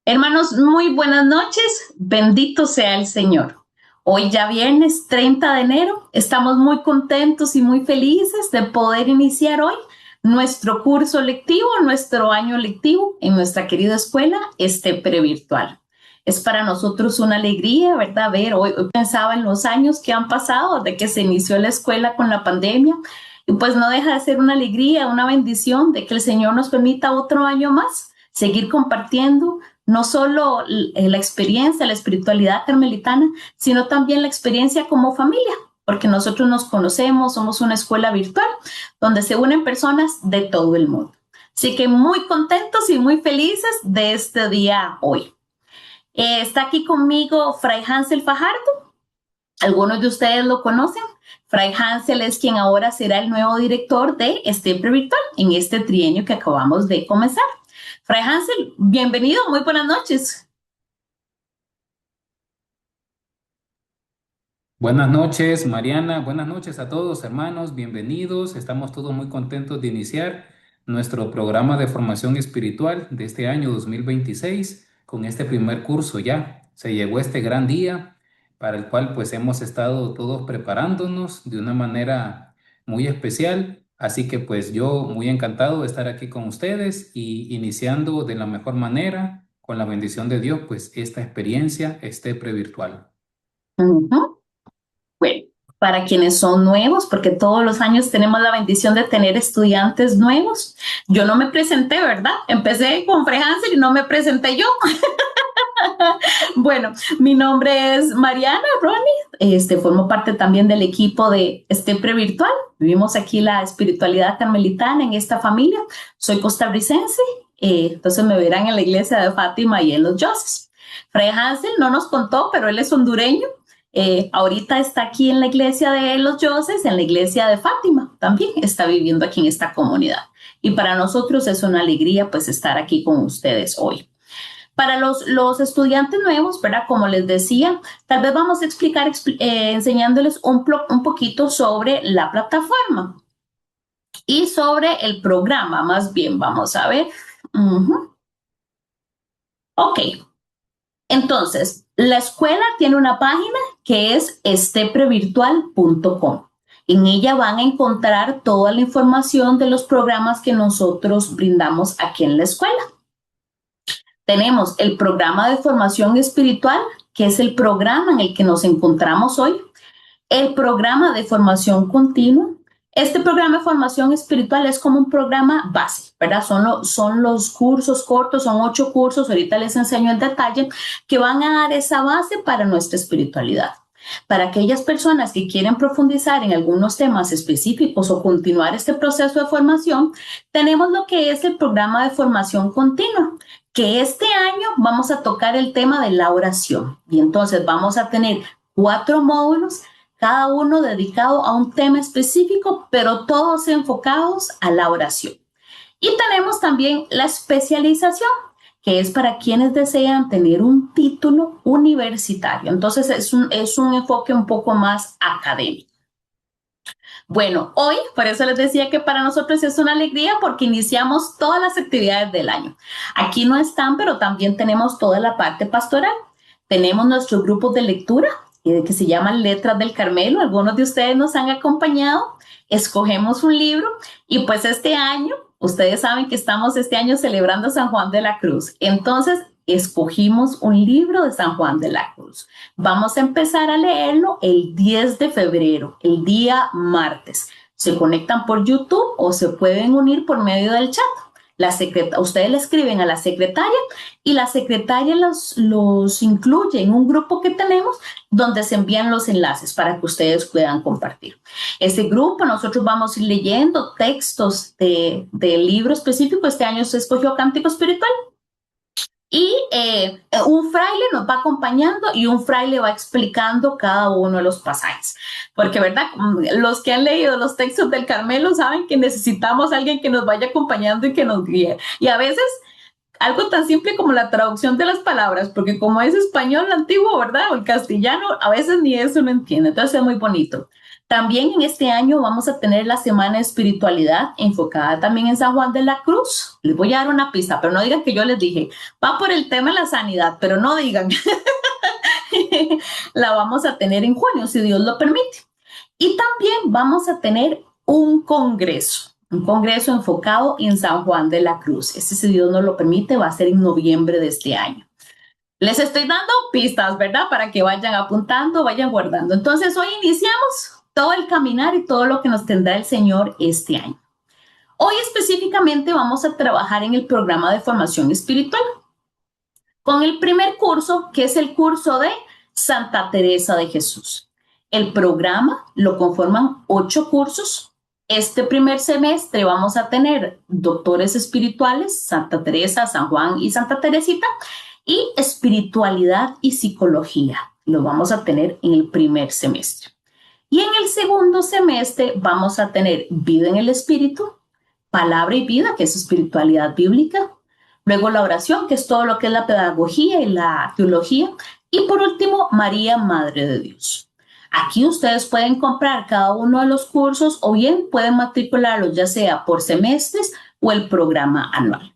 Hermanos, muy buenas noches. Bendito sea el Señor. Hoy ya viernes 30 de enero. Estamos muy contentos y muy felices de poder iniciar hoy nuestro curso lectivo, nuestro año lectivo en nuestra querida escuela previrtual. Es para nosotros una alegría, ¿verdad? Hoy pensaba en los años que han pasado desde que se inició la escuela con la pandemia y pues no deja de ser una alegría, una bendición de que el Señor nos permita otro año más seguir compartiendo no solo la experiencia, la espiritualidad carmelitana, sino también la experiencia como familia, porque nosotros nos conocemos, somos una escuela virtual donde se unen personas de todo el mundo. Así que muy contentos y muy felices de este día hoy. Está aquí conmigo Fray Hansel Fajardo. Algunos de ustedes lo conocen. Fray Hansel es quien ahora será el nuevo director de Virtual en este trienio que acabamos de comenzar. Fray Hansel, bienvenido, muy buenas noches. Buenas noches, Mariana. Buenas noches a todos, hermanos. Bienvenidos. Estamos todos muy contentos de iniciar nuestro programa de formación espiritual de este año 2026 con este primer curso ya. Se llegó este gran día para el cual pues hemos estado todos preparándonos de una manera muy especial. Así que pues yo muy encantado de estar aquí con ustedes y iniciando de la mejor manera, con la bendición de Dios, pues esta experiencia previrtual. Uh -huh. Bueno, para quienes son nuevos, porque todos los años tenemos la bendición de tener estudiantes nuevos. Yo no me presenté, ¿verdad? Empecé con Fray Hansel y no me presenté yo. Bueno, mi nombre es Mariana Ronnie, formo parte también del equipo de Previrtual. Vivimos aquí la espiritualidad carmelitana en esta familia. Soy costarricense, entonces me verán en la iglesia de Fátima y en los Yoses. Fray Hansel no nos contó, pero él es hondureño. Ahorita está aquí en la iglesia de los Yoses, en la iglesia de Fátima, también está viviendo aquí en esta comunidad. Y para nosotros es una alegría pues estar aquí con ustedes hoy. Para los estudiantes nuevos, ¿verdad? Como les decía, tal vez vamos a explicar enseñándoles un poquito sobre la plataforma y sobre el programa, más bien, vamos a ver. Ok, entonces, la escuela tiene una página que es esteprevirtual.com. En ella van a encontrar toda la información de los programas que nosotros brindamos aquí en la escuela. Tenemos el programa de formación espiritual, que es el programa en el que nos encontramos hoy, el programa de formación continua. Este programa de formación espiritual es como un programa base, ¿verdad? Son los cursos cortos, son 8 cursos, ahorita les enseño el detalle, que van a dar esa base para nuestra espiritualidad. Para aquellas personas que quieren profundizar en algunos temas específicos o continuar este proceso de formación, tenemos lo que es el programa de formación continua, que este año vamos a tocar el tema de la oración. Y entonces vamos a tener 4 módulos, cada uno dedicado a un tema específico, pero todos enfocados a la oración. Y tenemos también la especialización, que es para quienes desean tener un título universitario. Entonces es un enfoque un poco más académico. Bueno, hoy, por eso les decía que para nosotros es una alegría porque iniciamos todas las actividades del año. Aquí no están, pero también tenemos toda la parte pastoral. Tenemos nuestros grupos de lectura, que se llaman Letras del Carmelo. Algunos de ustedes nos han acompañado. Escogemos un libro y pues este año, ustedes saben que estamos este año celebrando San Juan de la Cruz. Entonces, escogimos un libro de San Juan de la Cruz. Vamos a empezar a leerlo el 10 de febrero, el día martes. Se conectan por YouTube o se pueden unir por medio del chat. Ustedes le escriben a la secretaria y la secretaria los incluye en un grupo que tenemos donde se envían los enlaces para que ustedes puedan compartir. Ese grupo nosotros vamos a ir leyendo textos de libro específico. Este año se escogió Cántico Espiritual. Y un fraile nos va acompañando y un fraile va explicando cada uno de los pasajes. Porque, ¿verdad? Los que han leído los textos del Carmelo saben que necesitamos a alguien que nos vaya acompañando y que nos guíe. Y a veces algo tan simple como la traducción de las palabras, porque como es español antiguo, ¿verdad? O el castellano, a veces ni eso no entiende. Entonces es muy bonito. También en este año vamos a tener la Semana de Espiritualidad enfocada también en San Juan de la Cruz. Les voy a dar una pista, pero no digan que yo les dije. Va por el tema de la sanidad, pero no digan. La vamos a tener en junio, si Dios lo permite. Y también vamos a tener un congreso enfocado en San Juan de la Cruz. Este, si Dios nos lo permite, va a ser en noviembre de este año. Les estoy dando pistas, ¿verdad? Para que vayan apuntando, vayan guardando. Entonces, hoy iniciamos todo el caminar y todo lo que nos tendrá el Señor este año. Hoy específicamente vamos a trabajar en el programa de formación espiritual con el primer curso, que es el curso de Santa Teresa de Jesús. El programa lo conforman 8 cursos. Este primer semestre vamos a tener doctores espirituales, Santa Teresa, San Juan y Santa Teresita, y espiritualidad y psicología. Lo vamos a tener en el primer semestre. Y en el segundo semestre vamos a tener vida en el espíritu, palabra y vida, que es espiritualidad bíblica. Luego la oración, que es todo lo que es la pedagogía y la teología. Y por último, María, Madre de Dios. Aquí ustedes pueden comprar cada uno de los cursos o bien pueden matricularlos ya sea por semestres o el programa anual.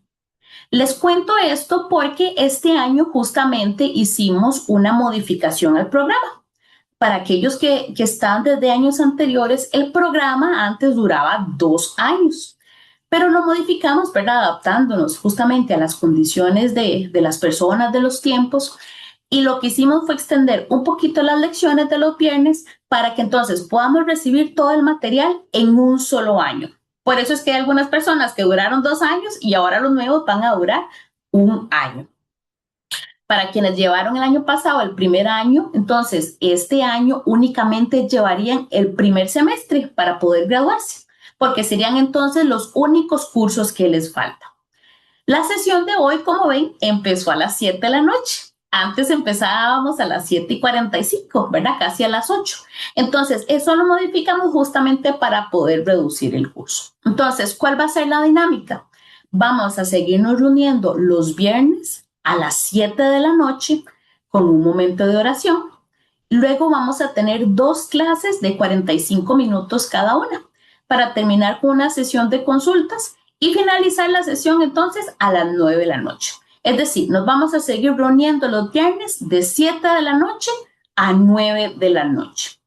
Les cuento esto porque este año justamente hicimos una modificación al programa. Para aquellos que están desde años anteriores, el programa antes duraba 2 años, pero lo modificamos, ¿verdad? Adaptándonos justamente a las condiciones de las personas, de los tiempos, y lo que hicimos fue extender un poquito las lecciones de los viernes para que entonces podamos recibir todo el material en un solo año. Por eso es que hay algunas personas que duraron 2 años y ahora los nuevos van a durar 1 año. Para quienes llevaron el año pasado el primer año, entonces este año únicamente llevarían el primer semestre para poder graduarse, porque serían entonces los únicos cursos que les faltan. La sesión de hoy, como ven, empezó a las 7 de la noche. Antes empezábamos a las 7:45, ¿verdad? Casi a las 8. Entonces, eso lo modificamos justamente para poder reducir el curso. Entonces, ¿cuál va a ser la dinámica? Vamos a seguirnos reuniendo los viernes a las 7 de la noche con un momento de oración. Luego vamos a tener 2 clases de 45 minutos cada una para terminar con una sesión de consultas y finalizar la sesión entonces a las 9 de la noche. Es decir, nos vamos a seguir reuniendo los viernes de 7 de la noche a 9 de la noche.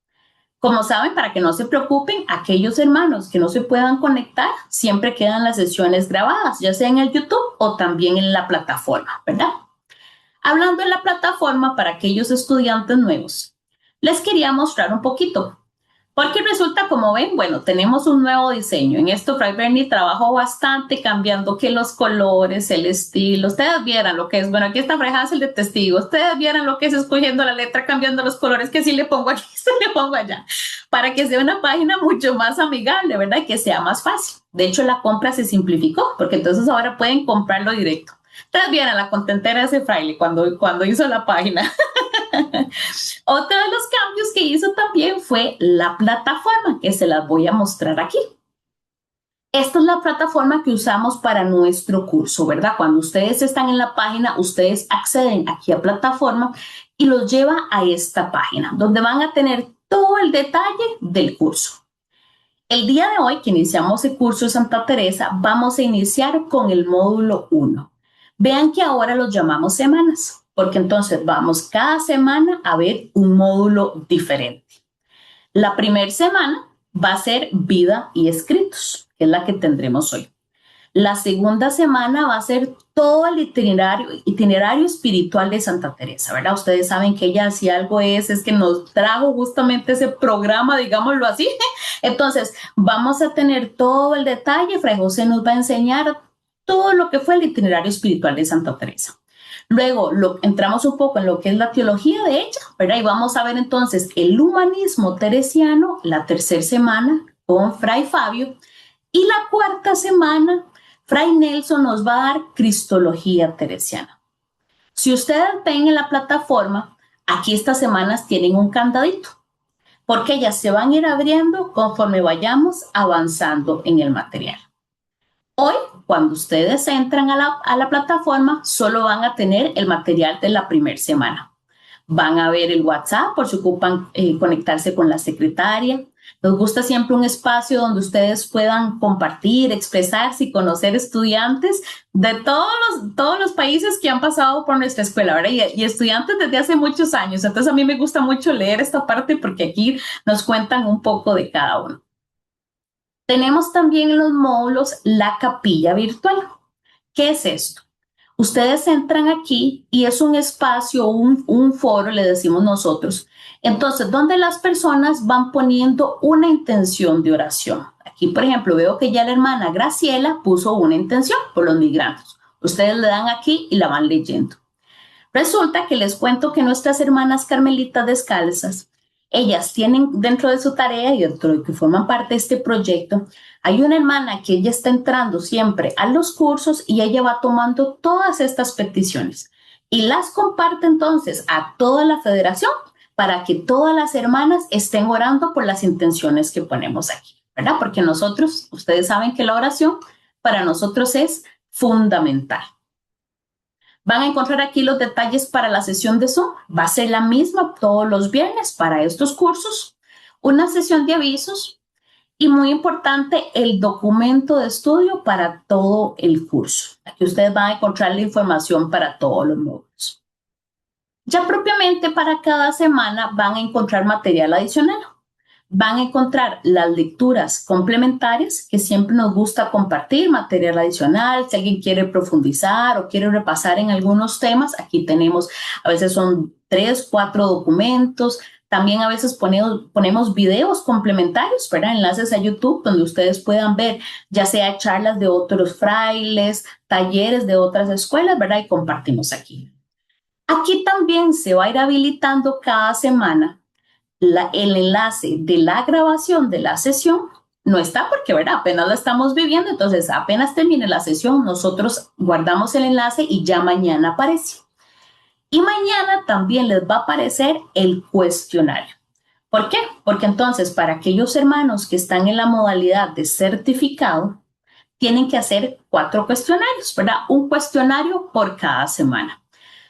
Como saben, para que no se preocupen, aquellos hermanos que no se puedan conectar, siempre quedan las sesiones grabadas, ya sea en el YouTube o también en la plataforma, ¿verdad? Hablando de la plataforma para aquellos estudiantes nuevos, les quería mostrar un poquito. Porque resulta, como ven, bueno, tenemos un nuevo diseño. En esto Fray Bernie trabajó bastante cambiando que los colores, el estilo. Ustedes vieran lo que es, bueno, aquí está Fray Hansel de testigo. Ustedes vieran lo que es escogiendo la letra, cambiando los colores, que si le pongo aquí, se le pongo allá. Para que sea una página mucho más amigable, ¿verdad? Y que sea más fácil. De hecho, la compra se simplificó, porque entonces ahora pueden comprarlo directo. Ustedes vieran la contentera de ese fraile cuando hizo la página. Otro de los cambios que hizo también fue la plataforma, que se las voy a mostrar aquí. Esta es la plataforma que usamos para nuestro curso, ¿verdad? Cuando ustedes están en la página, ustedes acceden aquí a plataforma y los lleva a esta página, donde van a tener todo el detalle del curso. El día de hoy, que iniciamos el curso de Santa Teresa, vamos a iniciar con el módulo 1. Vean que ahora los llamamos semanas, porque entonces vamos cada semana a ver un módulo diferente. La primera semana va a ser vida y escritos, que es la que tendremos hoy. La segunda semana va a ser todo el itinerario espiritual de Santa Teresa, ¿verdad? Ustedes saben que ella, si algo es que nos trajo justamente ese programa, digámoslo así. Entonces, vamos a tener todo el detalle. Fray José nos va a enseñar todo lo que fue el itinerario espiritual de Santa Teresa. Luego entramos un poco en lo que es la teología de ella, ¿verdad? Y vamos a ver entonces el humanismo teresiano, la tercera semana con Fray Fabio. Y la cuarta semana, Fray Nelson nos va a dar Cristología teresiana. Si ustedes ven en la plataforma, aquí estas semanas tienen un candadito, porque ellas se van a ir abriendo conforme vayamos avanzando en el material. Hoy, cuando ustedes entran a la plataforma, solo van a tener el material de la primera semana. Van a ver el WhatsApp por si ocupan conectarse con la secretaria. Nos gusta siempre un espacio donde ustedes puedan compartir, expresarse y conocer estudiantes de todos los países que han pasado por nuestra escuela, ¿verdad? Y estudiantes desde hace muchos años. Entonces a mí me gusta mucho leer esta parte porque aquí nos cuentan un poco de cada uno. Tenemos también en los módulos la capilla virtual. ¿Qué es esto? Ustedes entran aquí y es un espacio, un foro, le decimos nosotros. Entonces, donde las personas van poniendo una intención de oración. Aquí, por ejemplo, veo que ya la hermana Graciela puso una intención por los migrantes. Ustedes le dan aquí y la van leyendo. Resulta que les cuento que nuestras hermanas carmelitas descalzas, ellas tienen dentro de su tarea y dentro de que forman parte de este proyecto, hay una hermana que ella está entrando siempre a los cursos y ella va tomando todas estas peticiones y las comparte entonces a toda la federación para que todas las hermanas estén orando por las intenciones que ponemos aquí, ¿verdad? Porque nosotros, ustedes saben que la oración para nosotros es fundamental. Van a encontrar aquí los detalles para la sesión de Zoom. Va a ser la misma todos los viernes para estos cursos. Una sesión de avisos y muy importante el documento de estudio para todo el curso. Aquí ustedes van a encontrar la información para todos los módulos. Ya propiamente para cada semana van a encontrar material adicional. Van a encontrar las lecturas complementarias que siempre nos gusta compartir, material adicional, si alguien quiere profundizar o quiere repasar en algunos temas, aquí tenemos, a veces son 3, 4 documentos, también a veces ponemos videos complementarios, ¿verdad? Enlaces a YouTube donde ustedes puedan ver ya sea charlas de otros frailes, talleres de otras escuelas, ¿verdad? Y compartimos aquí. Aquí también se va a ir habilitando cada semana el enlace de la grabación de la sesión. No está porque, ¿verdad? Apenas la estamos viviendo, entonces apenas termine la sesión, nosotros guardamos el enlace y ya mañana aparece. Y mañana también les va a aparecer el cuestionario. ¿Por qué? Porque entonces para aquellos hermanos que están en la modalidad de certificado, tienen que hacer 4 cuestionarios, ¿verdad? Un cuestionario por cada semana.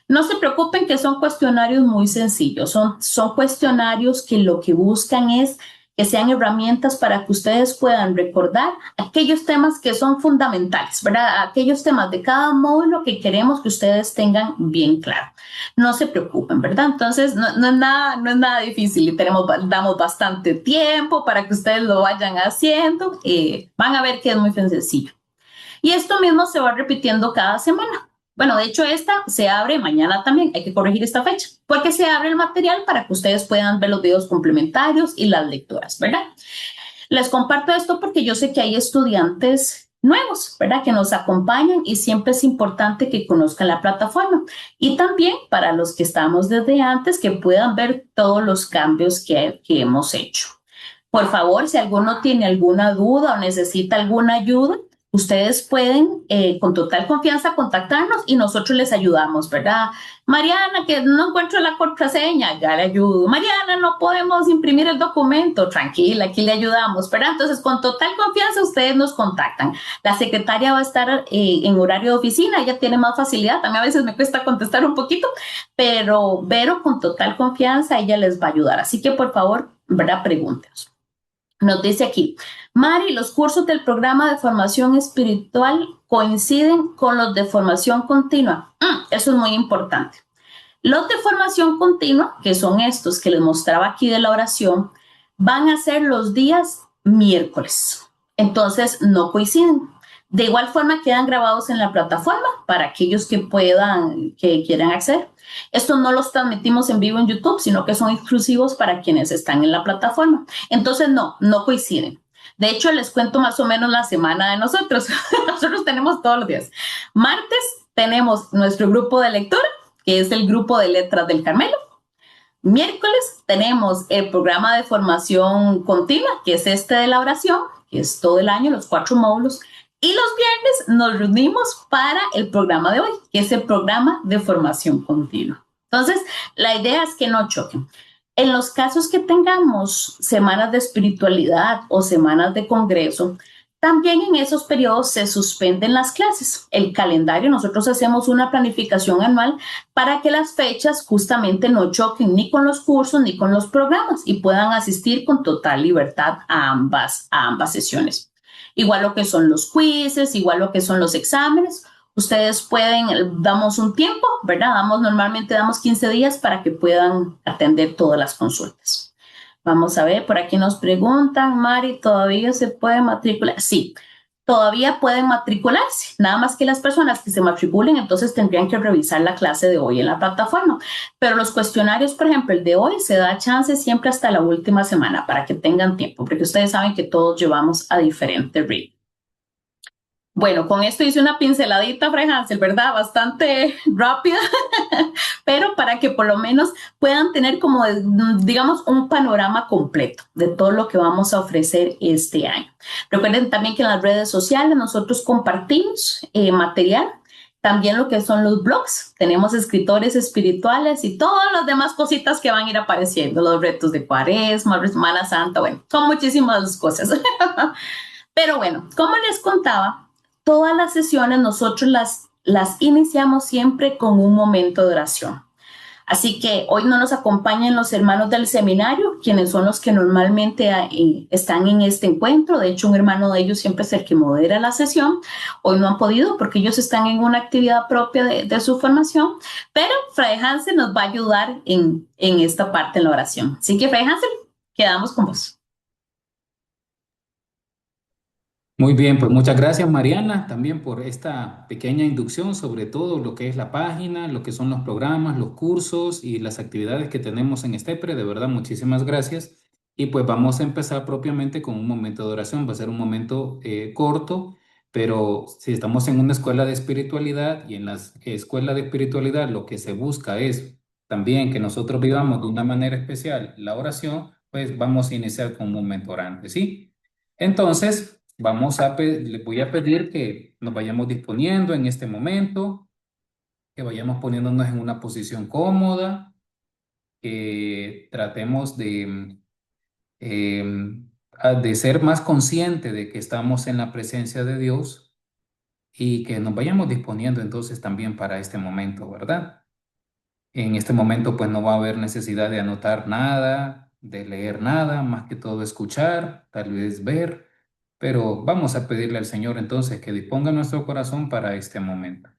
No se preocupen que son cuestionarios muy sencillos, son cuestionarios que lo que buscan es que sean herramientas para que ustedes puedan recordar aquellos temas que son fundamentales, ¿verdad? Aquellos temas de cada módulo que queremos que ustedes tengan bien claro. No se preocupen, ¿verdad? Entonces no es nada difícil y damos bastante tiempo para que ustedes lo vayan haciendo. Van a ver que es muy sencillo. Y esto mismo se va repitiendo cada semana. Bueno, de hecho esta se abre mañana también, hay que corregir esta fecha, porque se abre el material para que ustedes puedan ver los videos complementarios y las lecturas, ¿verdad? Les comparto esto porque yo sé que hay estudiantes nuevos, ¿verdad? Que nos acompañan y siempre es importante que conozcan la plataforma. Y también para los que estamos desde antes, que puedan ver todos los cambios que hemos hecho. Por favor, si alguno tiene alguna duda o necesita alguna ayuda, ustedes pueden con total confianza contactarnos y nosotros les ayudamos, ¿verdad? Mariana, que no encuentro la contraseña, ya le ayudo. Mariana, no podemos imprimir el documento, tranquila, aquí le ayudamos, ¿verdad? Entonces, con total confianza ustedes nos contactan. La secretaria va a estar en horario de oficina, ella tiene más facilidad, también a veces me cuesta contestar un poquito, pero con total confianza ella les va a ayudar. Así que, por favor, ¿verdad? Pregúntenos. Nos dice aquí, Mari, los cursos del programa de formación espiritual coinciden con los de formación continua. Eso es muy importante. Los de formación continua, que son estos que les mostraba aquí de la oración, van a ser los días miércoles. Entonces, no coinciden. De igual forma, quedan grabados en la plataforma para aquellos que quieran acceder. Estos no los transmitimos en vivo en YouTube, sino que son exclusivos para quienes están en la plataforma. Entonces, no coinciden. De hecho, les cuento más o menos la semana de nosotros. Nosotros tenemos todos los días. Martes tenemos nuestro grupo de lectura, que es el grupo de letras del Carmelo. Miércoles tenemos el programa de formación continua, que es este de la oración, que es todo el año, los 4 módulos. Y los viernes nos reunimos para el programa de hoy, que es el programa de formación continua. Entonces, la idea es que no choquen. En los casos que tengamos semanas de espiritualidad o semanas de congreso, También en esos periodos se suspenden las clases. El calendario, nosotros hacemos una planificación anual para que las fechas justamente no choquen ni con los cursos ni con los programas y puedan asistir con total libertad a ambas sesiones. Igual lo que son los quizzes, igual lo que son los exámenes. Ustedes pueden, damos un tiempo, ¿verdad? Normalmente damos 15 días para que puedan atender todas las consultas. Vamos a ver, por aquí nos preguntan, Mari, ¿todavía se puede matricular? Sí, todavía pueden matricularse, nada más que las personas que se matriculen, entonces tendrían que revisar la clase de hoy en la plataforma. Pero los cuestionarios, por ejemplo, el de hoy se da chance siempre hasta la última semana para que tengan tiempo, porque ustedes saben que todos llevamos a diferente ritmo. Bueno, con esto hice una pinceladita, Fray Hansel, ¿verdad? Bastante rápida, pero para que por lo menos puedan tener como, digamos, un panorama completo de todo lo que vamos a ofrecer este año. Recuerden también que en las redes sociales nosotros compartimos material, también lo que son los blogs, tenemos escritores espirituales y todas las demás cositas que van a ir apareciendo, los retos de Cuaresma, Semana Santa, bueno, son muchísimas cosas. Pero bueno, como les contaba, todas las sesiones nosotros las iniciamos siempre con un momento de oración. Así que hoy no nos acompañan los hermanos del seminario, quienes son los que normalmente están en este encuentro. De hecho, un hermano de ellos siempre es el que modera la sesión. Hoy no han podido porque ellos están en una actividad propia de su formación, pero Fray Hansel nos va a ayudar en esta parte en la oración. Así que, Fray Hansel, quedamos con vos. Muy bien, pues muchas gracias Mariana también por esta pequeña inducción sobre todo lo que es la página, lo que son los programas, los cursos y las actividades que tenemos en Estepre. De verdad, muchísimas gracias. Y pues vamos a empezar propiamente con un momento de oración. Va a ser un momento corto, pero si estamos en una escuela de espiritualidad y en la escuela de espiritualidad lo que se busca es también que nosotros vivamos de una manera especial la oración, pues vamos a iniciar con un momento orante, ¿sí? Entonces... les voy a pedir que nos vayamos disponiendo en este momento, que vayamos poniéndonos en una posición cómoda, que tratemos de ser más conscientes de que estamos en la presencia de Dios y que nos vayamos disponiendo entonces también para este momento, ¿verdad? En este momento pues no va a haber necesidad de anotar nada, de leer nada, más que todo escuchar, tal vez ver, pero vamos a pedirle al Señor entonces que disponga nuestro corazón para este momento.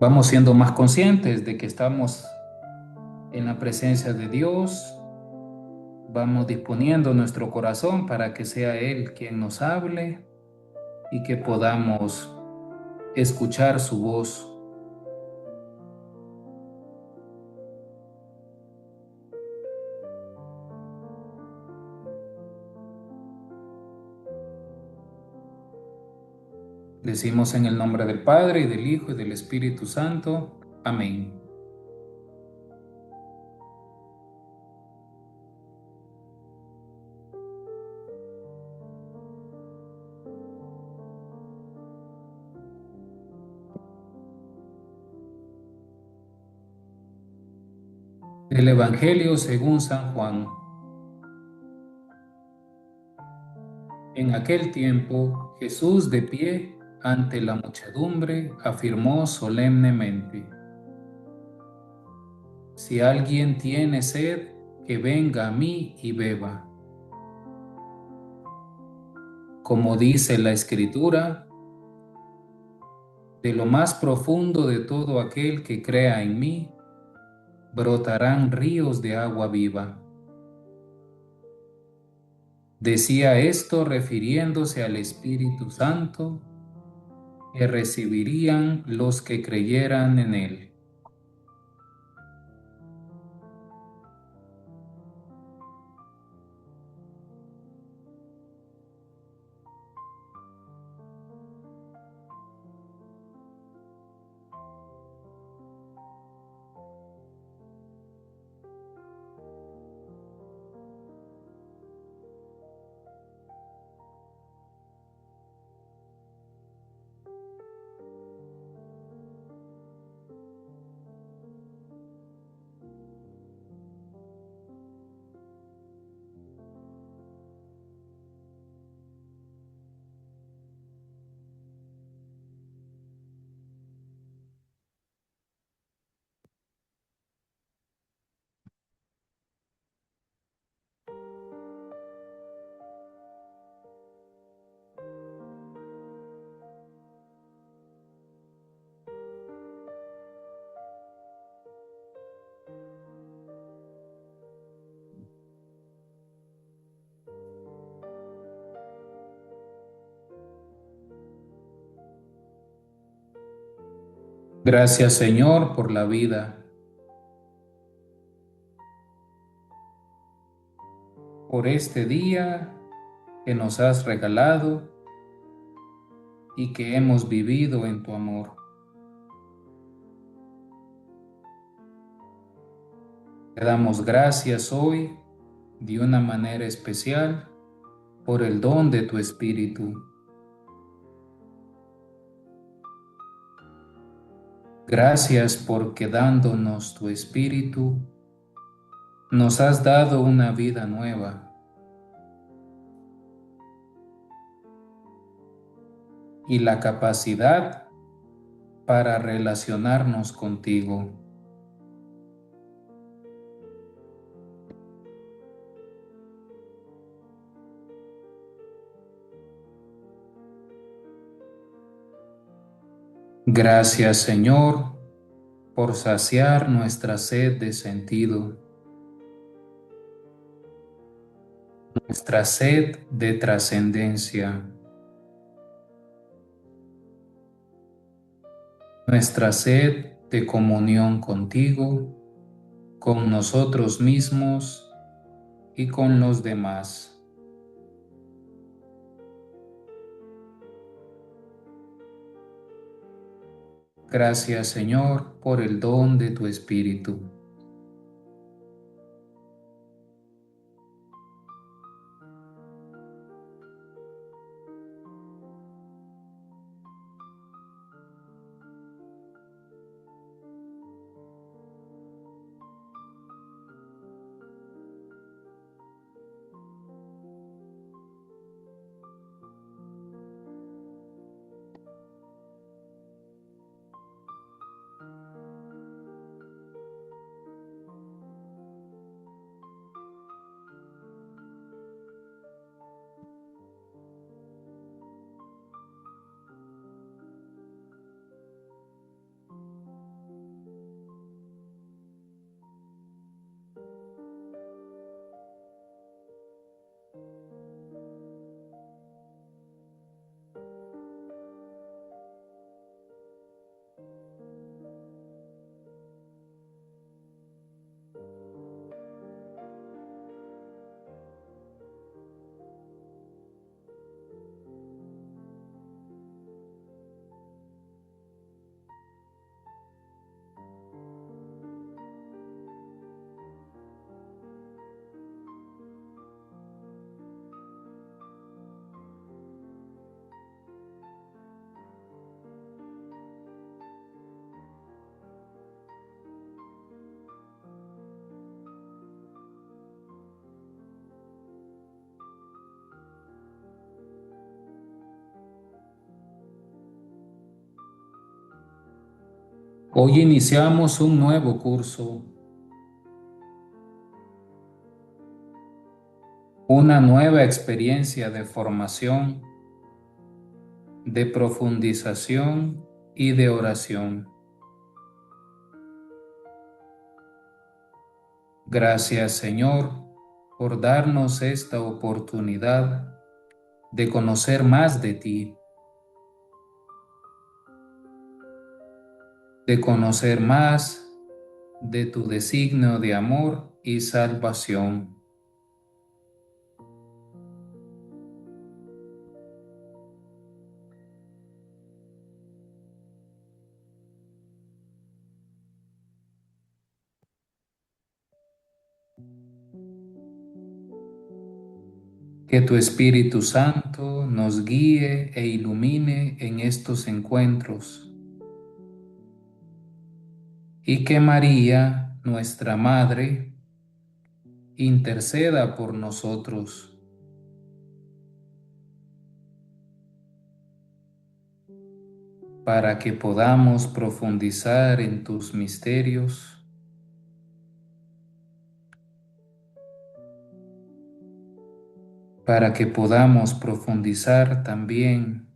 Vamos siendo más conscientes de que estamos en la presencia de Dios. Vamos disponiendo nuestro corazón para que sea Él quien nos hable y que podamos escuchar su voz. Decimos en el nombre del Padre, y del Hijo, y del Espíritu Santo. Amén. Del Evangelio según San Juan. En aquel tiempo, Jesús, de pie ante la muchedumbre, afirmó solemnemente: Si alguien tiene sed, que venga a mí y beba. Como dice la Escritura, De lo más profundo de todo aquel que crea en mí, brotarán ríos de agua viva. Decía esto refiriéndose al Espíritu Santo que recibirían los que creyeran en él. Gracias, Señor, por la vida, por este día que nos has regalado y que hemos vivido en tu amor. Te damos gracias hoy de una manera especial por el don de tu Espíritu. Gracias porque dándonos tu Espíritu, nos has dado una vida nueva y la capacidad para relacionarnos contigo. Gracias, Señor, por saciar nuestra sed de sentido, nuestra sed de trascendencia, nuestra sed de comunión contigo, con nosotros mismos y con los demás. Gracias, Señor, por el don de tu Espíritu. Hoy iniciamos un nuevo curso, una nueva experiencia de formación, de profundización y de oración. Gracias, Señor, por darnos esta oportunidad de conocer más de ti, de conocer más de tu designio de amor y salvación. Que tu Espíritu Santo nos guíe e ilumine en estos encuentros y que María, nuestra Madre, interceda por nosotros para que podamos profundizar en tus misterios, para que podamos profundizar también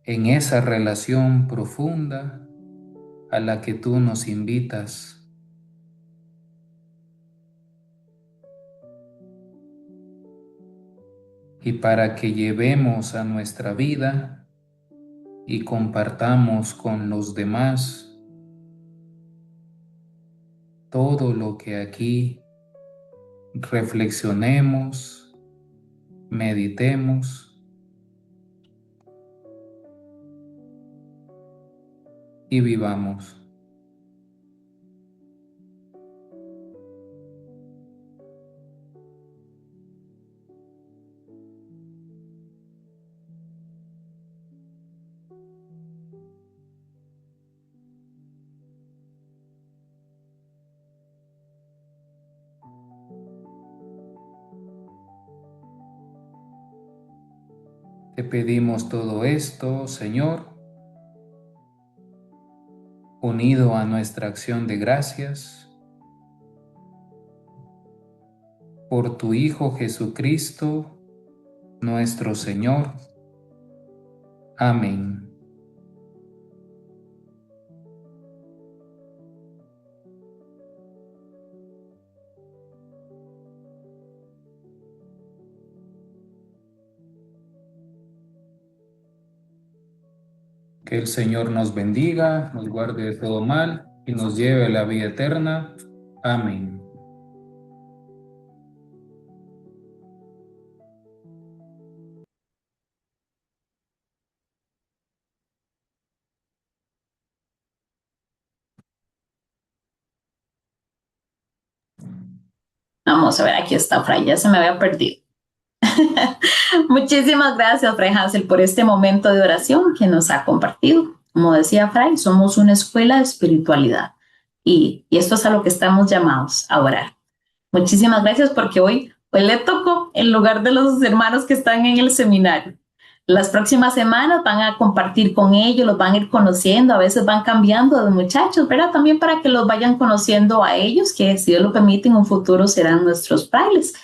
en esa relación profunda a la que tú nos invitas, y para que llevemos a nuestra vida y compartamos con los demás todo lo que aquí reflexionemos, meditemos y vivamos. Te pedimos todo esto, Señor, unido a nuestra acción de gracias por tu Hijo Jesucristo, nuestro Señor. Amén. Que el Señor nos bendiga, nos guarde de todo mal y nos lleve a la vida eterna. Amén. Vamos a ver, aquí está Fray, ya se me había perdido. Muchísimas gracias, Fray Hansel, por este momento de oración que nos ha compartido. Como decía Fray, somos una escuela de espiritualidad y esto es a lo que estamos llamados a orar. Muchísimas gracias porque hoy le tocó en lugar de los hermanos que están en el seminario. Las próximas semanas van a compartir con ellos, los van a ir conociendo, a veces van cambiando de muchachos, ¿verdad? También para que los vayan conociendo a ellos, que si Dios lo permite, en un futuro serán nuestros frailes.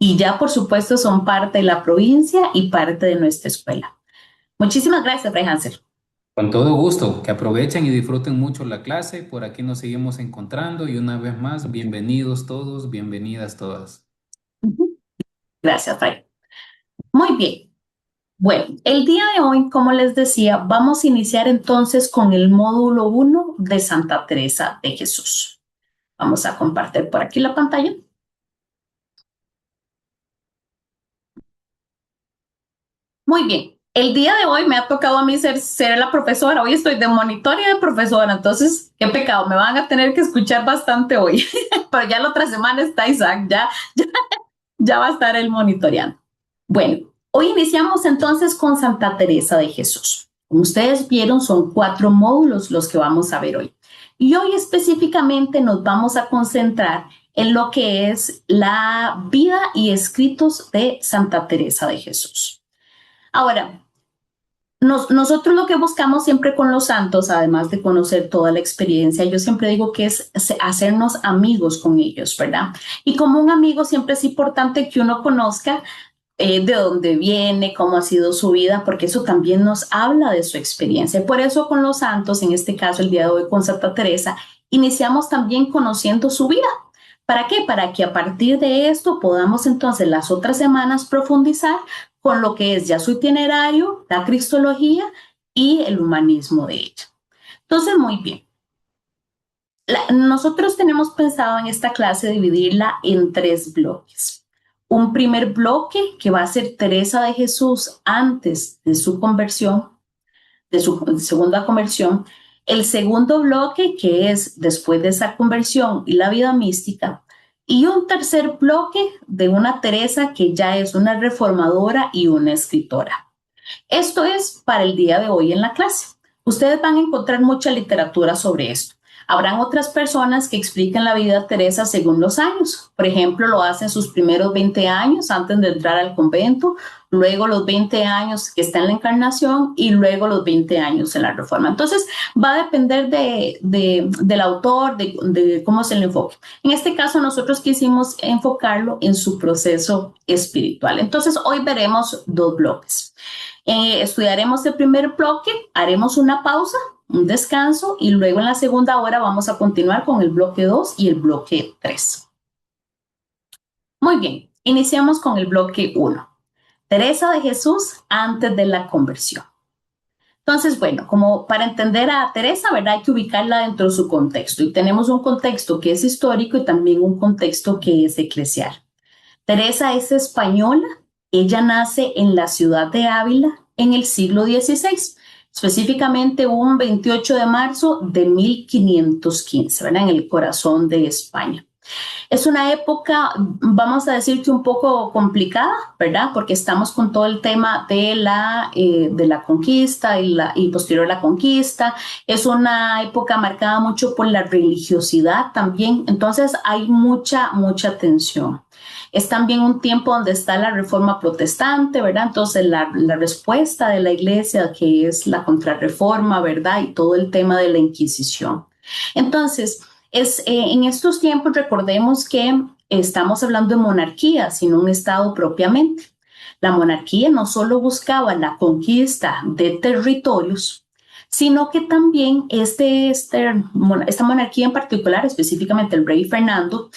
Y ya, por supuesto, son parte de la provincia y parte de nuestra escuela. Muchísimas gracias, Fray Hansel. Con todo gusto, que aprovechen y disfruten mucho la clase. Por aquí nos seguimos encontrando y una vez más, bienvenidos todos, bienvenidas todas. Gracias, Fray. Muy bien. Bueno, el día de hoy, como les decía, vamos a iniciar entonces con el módulo 1 de Santa Teresa de Jesús. Vamos a compartir por aquí la pantalla. Muy bien. El día de hoy me ha tocado a mí ser la profesora. Hoy estoy de monitor y de profesora, entonces, qué pecado. Me van a tener que escuchar bastante hoy. Pero ya la otra semana está Isaac, ya va a estar él monitoreando. Bueno, hoy iniciamos entonces con Santa Teresa de Jesús. Como ustedes vieron, son 4 módulos los que vamos a ver hoy. Y hoy específicamente nos vamos a concentrar en lo que es la vida y escritos de Santa Teresa de Jesús. Ahora, nosotros lo que buscamos siempre con los santos, además de conocer toda la experiencia, yo siempre digo que es hacernos amigos con ellos, ¿verdad? Y como un amigo siempre es importante que uno conozca de dónde viene, cómo ha sido su vida, porque eso también nos habla de su experiencia. Por eso con los santos, en este caso el día de hoy con Santa Teresa, iniciamos también conociendo su vida. ¿Para qué? Para que a partir de esto podamos entonces las otras semanas profundizar con lo que es ya su itinerario, la cristología y el humanismo de ella. Entonces, muy bien. Nosotros tenemos pensado en esta clase dividirla en 3 bloques. Un primer bloque que va a ser Teresa de Jesús antes de su conversión, de su segunda conversión. El segundo bloque que es después de esa conversión y la vida mística. Y un tercer bloque de una Teresa que ya es una reformadora y una escritora. Esto es para el día de hoy en la clase. Ustedes van a encontrar mucha literatura sobre esto. Habrán otras personas que expliquen la vida de Teresa según los años. Por ejemplo, lo hacen sus primeros 20 años antes de entrar al convento, luego los 20 años que está en la encarnación y luego los 20 años en la reforma. Entonces, va a depender del autor, de cómo se le enfoque. En este caso, nosotros quisimos enfocarlo en su proceso espiritual. Entonces, hoy veremos 2 bloques. Estudiaremos el primer bloque, haremos una pausa, un descanso y luego en la segunda hora vamos a continuar con el bloque 2 y el bloque 3. Muy bien, iniciamos con el bloque 1. Teresa de Jesús antes de la conversión. Entonces, bueno, como para entender a Teresa, ¿verdad? Hay que ubicarla dentro de su contexto y tenemos un contexto que es histórico y también un contexto que es eclesial. Teresa es española, ella nace en la ciudad de Ávila en el siglo XVI, específicamente un 28 de marzo de 1515, ¿verdad? En el corazón de España. Es una época, vamos a decir que un poco complicada, ¿verdad? Porque estamos con todo el tema de la conquista y posterior a la conquista. Es una época marcada mucho por la religiosidad también. Entonces hay mucha tensión. Es también un tiempo donde está la reforma protestante, ¿verdad? Entonces la respuesta de la iglesia, que es la contrarreforma, ¿verdad? Y todo el tema de la Inquisición. Entonces, en estos tiempos recordemos que estamos hablando de monarquía, sino un estado propiamente. La monarquía no solo buscaba la conquista de territorios, sino que también esta monarquía en particular, específicamente el rey Fernando,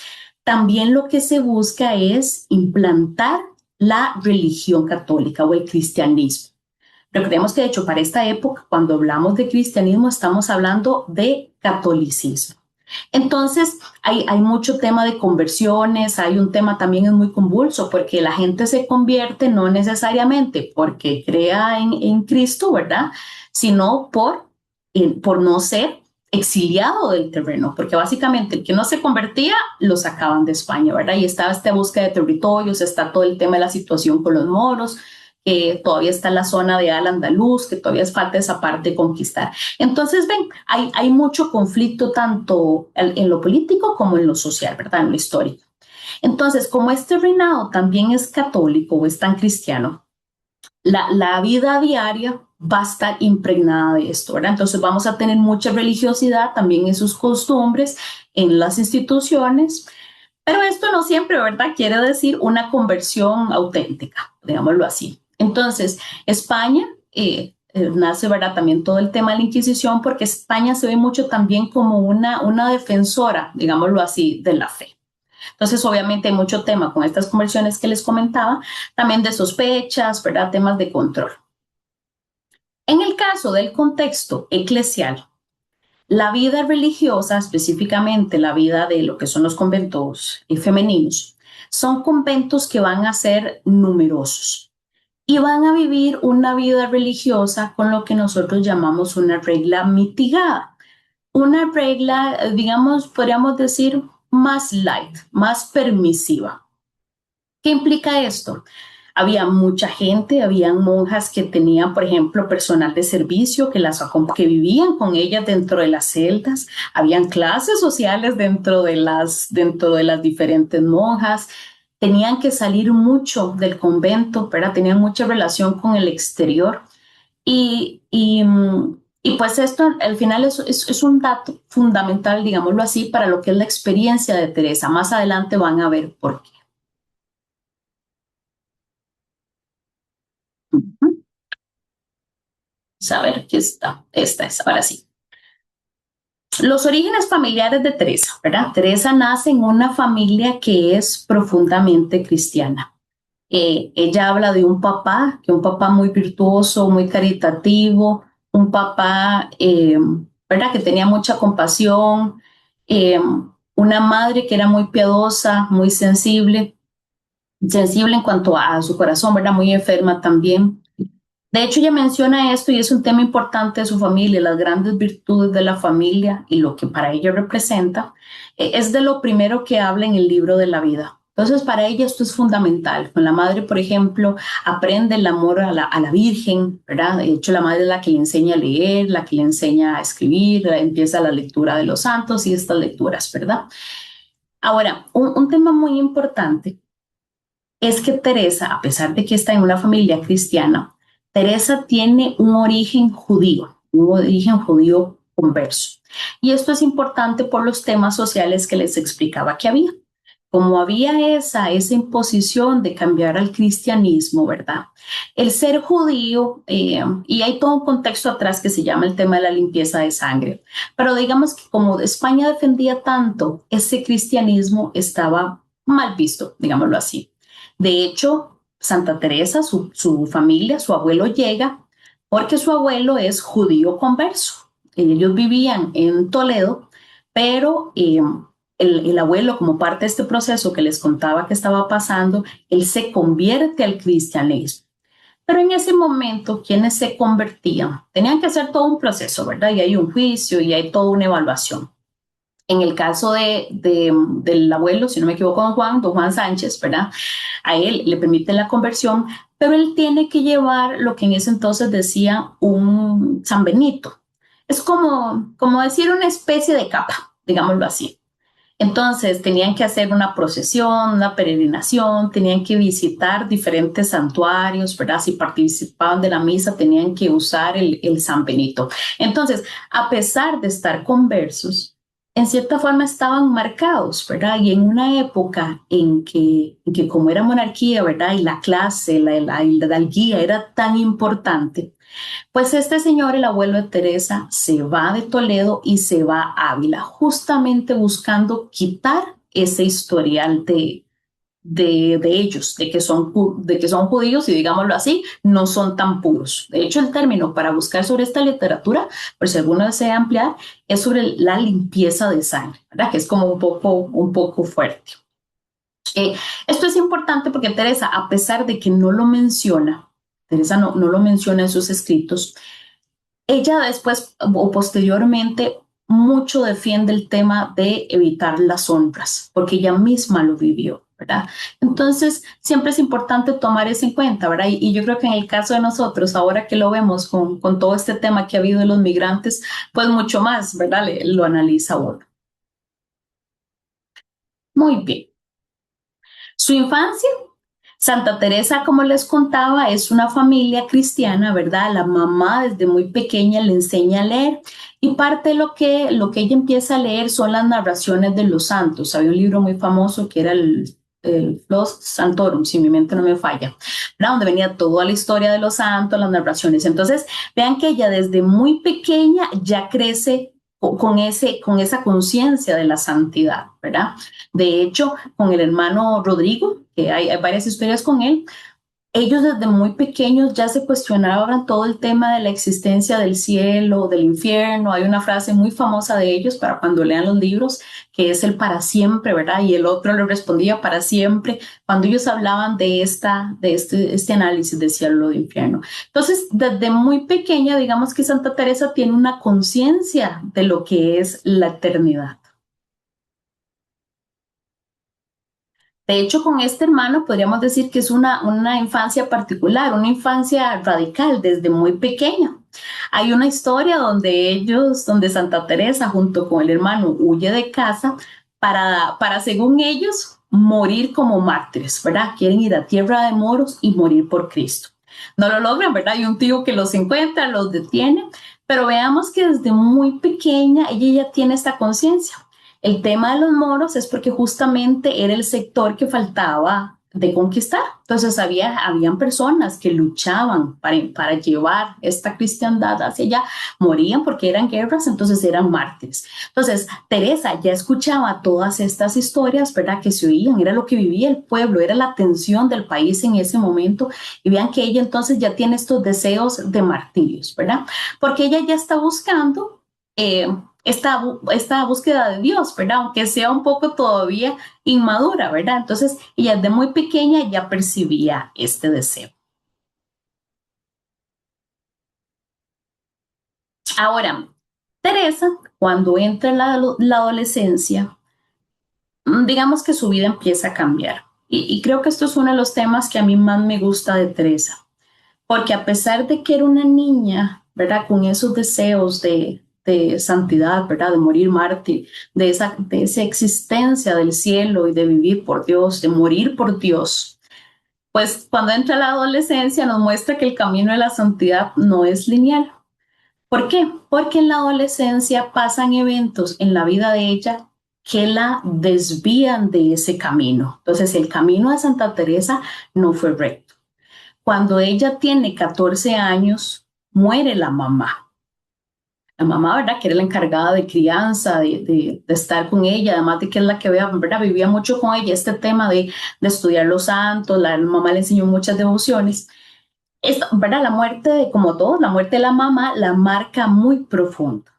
también lo que se busca es implantar la religión católica o el cristianismo. Recordemos que de hecho para esta época, cuando hablamos de cristianismo, estamos hablando de catolicismo. Entonces, hay mucho tema de conversiones, hay un tema también es muy convulso porque la gente se convierte no necesariamente porque crea en Cristo, ¿verdad? Sino por no ser exiliado del terreno, porque básicamente el que no se convertía lo sacaban de España, ¿verdad? Y estaba esta búsqueda de territorios, está todo el tema de la situación con los moros, que todavía está en la zona de Al-Andalus, que todavía es falta esa parte de conquistar. Entonces, ven, hay mucho conflicto tanto en lo político como en lo social, ¿verdad? En lo histórico. Entonces, como este reinado también es católico o es tan cristiano, la vida diaria va a estar impregnada de esto, ¿verdad? Entonces vamos a tener mucha religiosidad también en sus costumbres, en las instituciones, pero esto no siempre, ¿verdad? Quiere decir una conversión auténtica, digámoslo así. Entonces, España nace, ¿verdad? También todo el tema de la Inquisición, porque España se ve mucho también como una defensora, digámoslo así, de la fe. Entonces, obviamente hay mucho tema con estas conversiones que les comentaba, también de sospechas, ¿verdad? Temas de control. En el caso del contexto eclesial, la vida religiosa, específicamente la vida de lo que son los conventos femeninos, son conventos que van a ser numerosos y van a vivir una vida religiosa con lo que nosotros llamamos una regla mitigada. Una regla, digamos, podríamos decir, más light, más permisiva. ¿Qué implica esto? Había mucha gente, habían monjas que tenían, por ejemplo, personal de servicio que vivían con ellas dentro de las celdas, habían clases sociales dentro de las diferentes monjas, tenían que salir mucho del convento, ¿verdad? Tenían mucha relación con el exterior y pues esto al final es un dato fundamental, digámoslo así, para lo que es la experiencia de Teresa. Más adelante van a ver por qué. A ver, aquí está. Esta es, ahora sí. Los orígenes familiares de Teresa, ¿verdad? Teresa nace en una familia que es profundamente cristiana. Ella habla de un papá, que un papá muy virtuoso, muy caritativo, un papá, ¿verdad? Que tenía mucha compasión, una madre que era muy piadosa, muy sensible en cuanto a su corazón, ¿verdad? Muy enferma también. De hecho, ella menciona esto y es un tema importante de su familia, las grandes virtudes de la familia y lo que para ella representa, es de lo primero que habla en el libro de la vida. Entonces, para ella esto es fundamental. Con la madre, por ejemplo, aprende el amor a la Virgen, ¿verdad? De hecho, la madre es la que le enseña a leer, la que le enseña a escribir, empieza la lectura de los santos y estas lecturas, ¿verdad? Ahora, un tema muy importante es que Teresa, a pesar de que está en una familia cristiana, Teresa tiene un origen judío converso. Y esto es importante por los temas sociales que les explicaba que había. Como había esa imposición de cambiar al cristianismo, ¿verdad? El ser judío, y hay todo un contexto atrás que se llama el tema de la limpieza de sangre, pero digamos que como España defendía tanto, ese cristianismo estaba mal visto, digámoslo así. De hecho, Santa Teresa, su familia, su abuelo llega porque su abuelo es judío converso. Ellos vivían en Toledo, pero el abuelo, como parte de este proceso que les contaba que estaba pasando, él se convierte al cristianismo. Pero en ese momento, quienes se convertían tenían que hacer todo un proceso, ¿verdad? Y hay un juicio y hay toda una evaluación. En el caso del abuelo, si no me equivoco, don Juan Sánchez, ¿verdad? A él le permiten la conversión, pero él tiene que llevar lo que en ese entonces decía un San Benito. Es como decir una especie de capa, digámoslo así. Entonces tenían que hacer una procesión, una peregrinación, tenían que visitar diferentes santuarios, ¿verdad? Si participaban de la misa tenían que usar el San Benito. Entonces, a pesar de estar conversos, en cierta forma estaban marcados, ¿verdad? Y en una época en que como era monarquía, ¿verdad? Y la clase, la hidalguía era tan importante, pues este señor, el abuelo de Teresa, se va de Toledo y se va a Ávila, justamente buscando quitar ese historial de ellos, de que son judíos y digámoslo así, no son tan puros. De hecho, el término para buscar sobre esta literatura, por si alguno desea ampliar, es sobre la limpieza de sangre, ¿verdad? Que es como un poco fuerte. Esto es importante porque Teresa, a pesar de que no lo menciona, Teresa no lo menciona en sus escritos, ella después o posteriormente mucho defiende el tema de evitar las sombras, porque ella misma lo vivió, ¿verdad? Entonces, siempre es importante tomar eso en cuenta, ¿verdad? Y yo creo que en el caso de nosotros, ahora que lo vemos con todo este tema que ha habido de los migrantes, pues mucho más, ¿verdad? Lo analiza uno. Muy bien. Su infancia. Santa Teresa, como les contaba, es una familia cristiana, ¿verdad? La mamá desde muy pequeña le enseña a leer y parte de lo que ella empieza a leer son las narraciones de los santos. Había un libro muy famoso que era el Flos Santorum, si mi mente no me falla, ¿verdad? Donde venía toda la historia de los santos, las narraciones. Entonces, vean que ella desde muy pequeña ya crece con esa conciencia de la santidad, ¿verdad? De hecho, con el hermano Rodrigo, que hay varias historias con él, ellos desde muy pequeños ya se cuestionaban todo el tema de la existencia del cielo, del infierno. Hay una frase muy famosa de ellos para cuando lean los libros, que es el para siempre, ¿verdad? Y el otro le respondía para siempre, cuando ellos hablaban de este análisis de cielo de infierno. Entonces, desde muy pequeña, digamos que Santa Teresa tiene una conciencia de lo que es la eternidad. De hecho, con este hermano podríamos decir que es una infancia particular, una infancia radical desde muy pequeño. Hay una historia donde Santa Teresa junto con el hermano huye de casa para según ellos, morir como mártires, ¿verdad? Quieren ir a tierra de moros y morir por Cristo. No lo logran, ¿verdad? Hay un tío que los encuentra, los detiene, pero veamos que desde muy pequeña ella ya tiene esta conciencia. El tema de los moros es porque justamente era el sector que faltaba conquistar. Entonces habían personas que luchaban para llevar esta cristiandad hacia allá, morían porque eran guerras, entonces eran mártires. Entonces Teresa ya escuchaba todas estas historias, ¿verdad? Que se oían, era lo que vivía el pueblo, era la tensión del país en ese momento, y vean que ella entonces ya tiene estos deseos de martirios, ¿verdad? Porque ella ya está buscando esta búsqueda de Dios, ¿verdad? Aunque sea un poco todavía inmadura, ¿verdad? Entonces, ella de muy pequeña ya percibía este deseo. Ahora, Teresa, cuando entra en la adolescencia, digamos que su vida empieza a cambiar. Y creo que esto es uno de los temas que a mí más me gusta de Teresa, porque a pesar de que era una niña, ¿verdad? Con esos deseos de santidad, ¿verdad? De morir mártir, de esa existencia del cielo y de vivir por Dios, de morir por Dios. Pues cuando entra la adolescencia nos muestra que el camino de la santidad no es lineal. ¿Por qué? Porque en la adolescencia pasan eventos en la vida de ella que la desvían de ese camino. Entonces el camino de Santa Teresa no fue recto. Cuando ella tiene 14 años, muere la mamá. La mamá, ¿verdad? Que era la encargada de crianza, de estar con ella, además de que es la que ¿verdad? Vivía mucho con ella, este tema de estudiar los santos, la mamá le enseñó muchas devociones. Esto, ¿verdad? La muerte, como todo, la muerte de la mamá la marca muy profundo.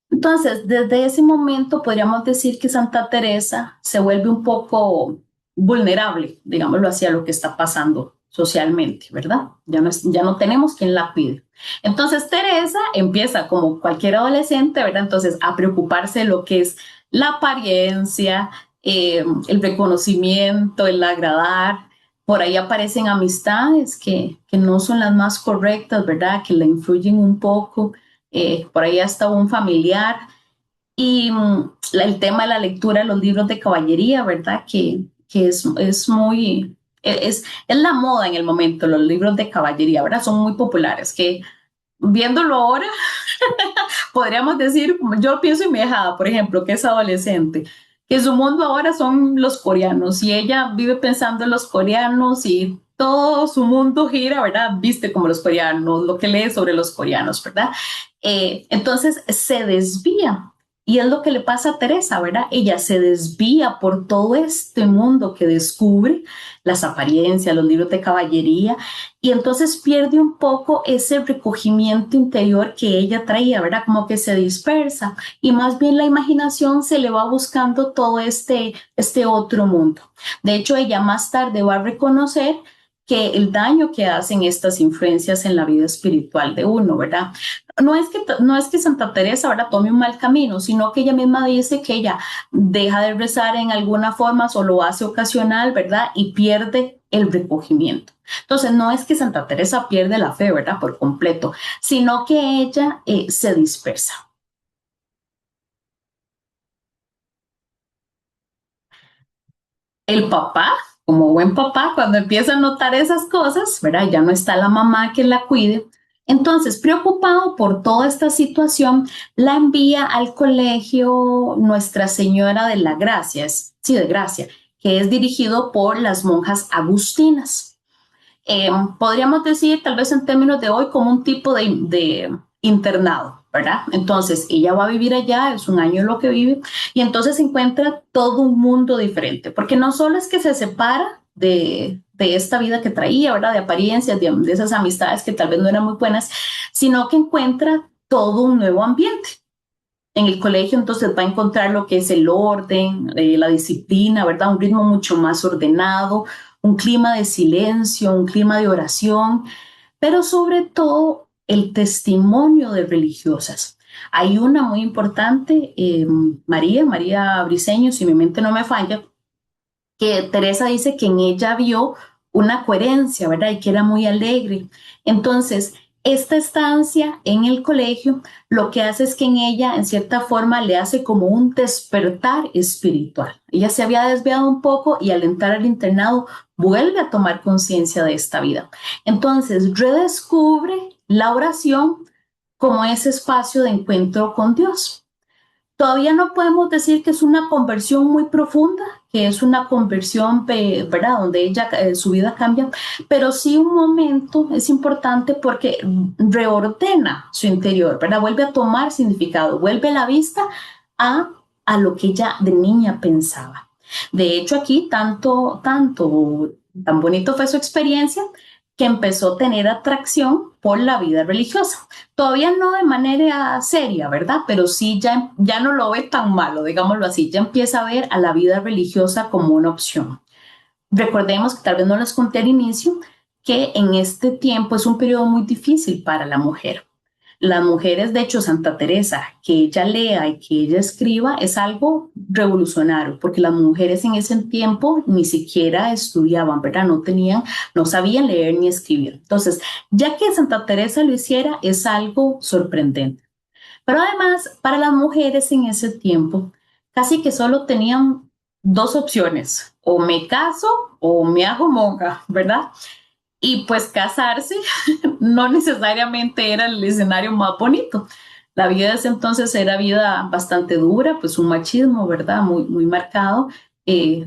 Entonces, desde ese momento podríamos decir que Santa Teresa se vuelve un poco vulnerable, digámoslo así, a lo que está pasando socialmente, ¿verdad? Ya no tenemos quien la pide. Entonces, Teresa empieza, como cualquier adolescente, ¿verdad? Entonces, a preocuparse de lo que es la apariencia, el reconocimiento, el agradar. Por ahí aparecen amistades que no son las más correctas, ¿verdad? Que la influyen un poco, por ahí hasta un familiar, y el tema de la lectura de los libros de caballería, ¿verdad? Que es muy, es la moda en el momento, los libros de caballería, ¿verdad? Son muy populares, que viéndolo ahora, podríamos decir, yo pienso en mi hija, por ejemplo, que es adolescente, que su mundo ahora son los coreanos y ella vive pensando en los coreanos y todo su mundo gira, ¿verdad? Viste como los coreanos, lo que lee sobre los coreanos, ¿verdad? Entonces se desvía. Y es lo que le pasa a Teresa, ¿verdad? Ella se desvía por todo este mundo que descubre, las apariencias, los libros de caballería, y entonces pierde un poco ese recogimiento interior que ella traía, ¿verdad? Como que se dispersa y más bien la imaginación se le va buscando todo este otro mundo. De hecho, ella más tarde va a reconocer que el daño que hacen estas influencias en la vida espiritual de uno, ¿verdad? No es que Santa Teresa ahora tome un mal camino, sino que ella misma dice que ella deja de rezar en alguna forma, solo hace ocasional, ¿verdad? Y pierde el recogimiento. Entonces, no es que Santa Teresa pierde la fe, ¿verdad? Por completo, sino que ella se dispersa. El papá, como buen papá, cuando empieza a notar esas cosas, ¿verdad? Ya no está la mamá que la cuide. Entonces, preocupado por toda esta situación, la envía al colegio Nuestra Señora de la Gracia, sí, de Gracia, que es dirigido por las monjas agustinas. Podríamos decir, tal vez en términos de hoy, como un tipo de internado, ¿verdad? Entonces, ella va a vivir allá, es un año lo que vive, y entonces encuentra todo un mundo diferente, porque no solo es que se separa de esta vida que traía, ¿verdad? De apariencias, de esas amistades que tal vez no eran muy buenas, sino que encuentra todo un nuevo ambiente. En el colegio entonces va a encontrar lo que es el orden, la disciplina, ¿verdad? Un ritmo mucho más ordenado, un clima de silencio, un clima de oración, pero sobre todo el testimonio de religiosas. Hay una muy importante, María Briceño, si mi mente no me falla, que Teresa dice que en ella vio una coherencia, ¿verdad? Y que era muy alegre. Entonces, esta estancia en el colegio lo que hace es que en ella, en cierta forma, le hace como un despertar espiritual. Ella se había desviado un poco y al entrar al internado vuelve a tomar conciencia de esta vida. Entonces, redescubre la oración como ese espacio de encuentro con Dios. Todavía no podemos decir que es una conversión muy profunda, que es una conversión, ¿verdad? Donde ella, su vida cambia, pero sí un momento es importante porque reordena su interior, ¿verdad? Vuelve a tomar significado, vuelve la vista a, a lo que ella de niña pensaba. De hecho, aquí tan bonito fue su experiencia que empezó a tener atracción por la vida religiosa. Todavía no de manera seria, ¿verdad? Pero sí ya no lo ve tan malo, digámoslo así, ya empieza a ver a la vida religiosa como una opción. Recordemos que tal vez no les conté al inicio que en este tiempo es un periodo muy difícil para la mujer. Las mujeres, de hecho, Santa Teresa, que ella lea y que ella escriba es algo revolucionario, porque las mujeres en ese tiempo ni siquiera estudiaban, ¿verdad? No sabían leer ni escribir. Entonces, ya que Santa Teresa lo hiciera, es algo sorprendente. Pero además, para las mujeres en ese tiempo, casi que solo tenían dos opciones, o me caso o me hago monja, ¿verdad? Y pues casarse no necesariamente era el escenario más bonito. La vida de ese entonces era vida bastante dura, pues un machismo, ¿verdad? Muy marcado,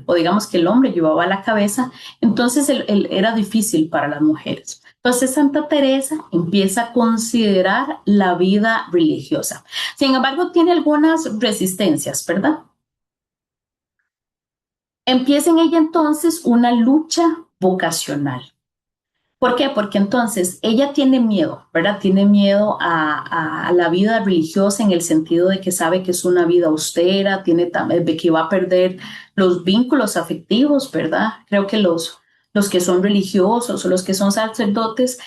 o digamos que el hombre llevaba la cabeza, entonces era difícil para las mujeres. Entonces Santa Teresa empieza a considerar la vida religiosa. Sin embargo, tiene algunas resistencias, ¿verdad? Empieza en ella entonces una lucha vocacional. ¿Por qué? Porque entonces ella tiene miedo, ¿verdad? Tiene miedo a la vida religiosa en el sentido de que sabe que es una vida austera, de que va a perder los vínculos afectivos, ¿verdad? Creo que los que son religiosos o los que son sacerdotes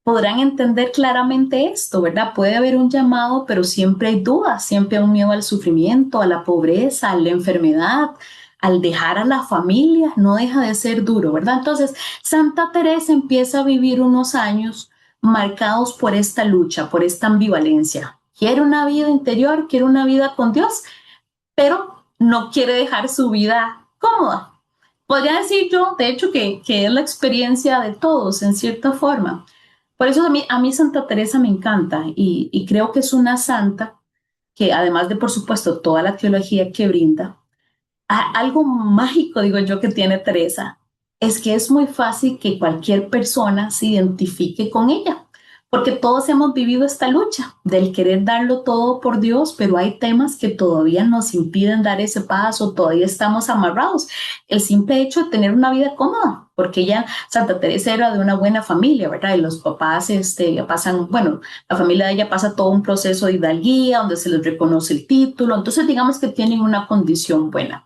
podrán entender claramente esto, ¿verdad? Puede haber un llamado, pero siempre hay dudas, siempre hay un miedo al sufrimiento, a la pobreza, a la enfermedad, al dejar a la familia, no deja de ser duro, ¿verdad? Entonces, Santa Teresa empieza a vivir unos años marcados por esta lucha, por esta ambivalencia. Quiere una vida interior, quiere una vida con Dios, pero no quiere dejar su vida cómoda. Podría decir yo, de hecho, que es la experiencia de todos, en cierta forma. Por eso a mí Santa Teresa me encanta y creo que es una santa que además de, por supuesto, toda la teología que brinda, algo mágico, digo yo, que tiene Teresa, es que es muy fácil que cualquier persona se identifique con ella, porque todos hemos vivido esta lucha del querer darlo todo por Dios, pero hay temas que todavía nos impiden dar ese paso, todavía estamos amarrados. El simple hecho de tener una vida cómoda, porque ella, Santa Teresa era de una buena familia, ¿verdad? Y los papás pasan, bueno, la familia de ella pasa todo un proceso de hidalguía, donde se les reconoce el título, entonces digamos que tienen una condición buena.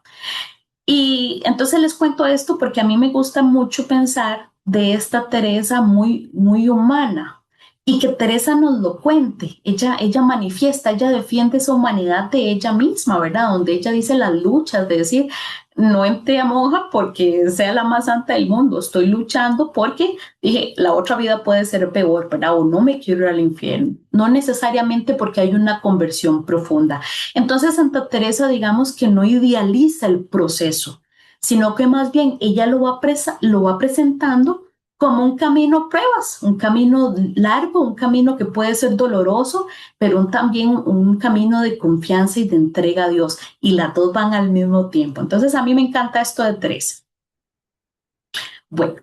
Y entonces les cuento esto porque a mí me gusta mucho pensar de esta Teresa muy humana y que Teresa nos lo cuente. Ella manifiesta, ella defiende esa humanidad de ella misma, ¿verdad? Donde ella dice las luchas, de decir, no entré a monja porque sea la más santa del mundo, estoy luchando porque dije, la otra vida puede ser peor, ¿verdad? O no me quiero ir al infierno. No necesariamente porque hay una conversión profunda. Entonces Santa Teresa, digamos que no idealiza el proceso, sino que más bien ella lo va presentando como un camino pruebas, un camino largo, un camino que puede ser doloroso, pero también un camino de confianza y de entrega a Dios. Y las dos van al mismo tiempo. Entonces a mí me encanta esto de Teresa. Bueno,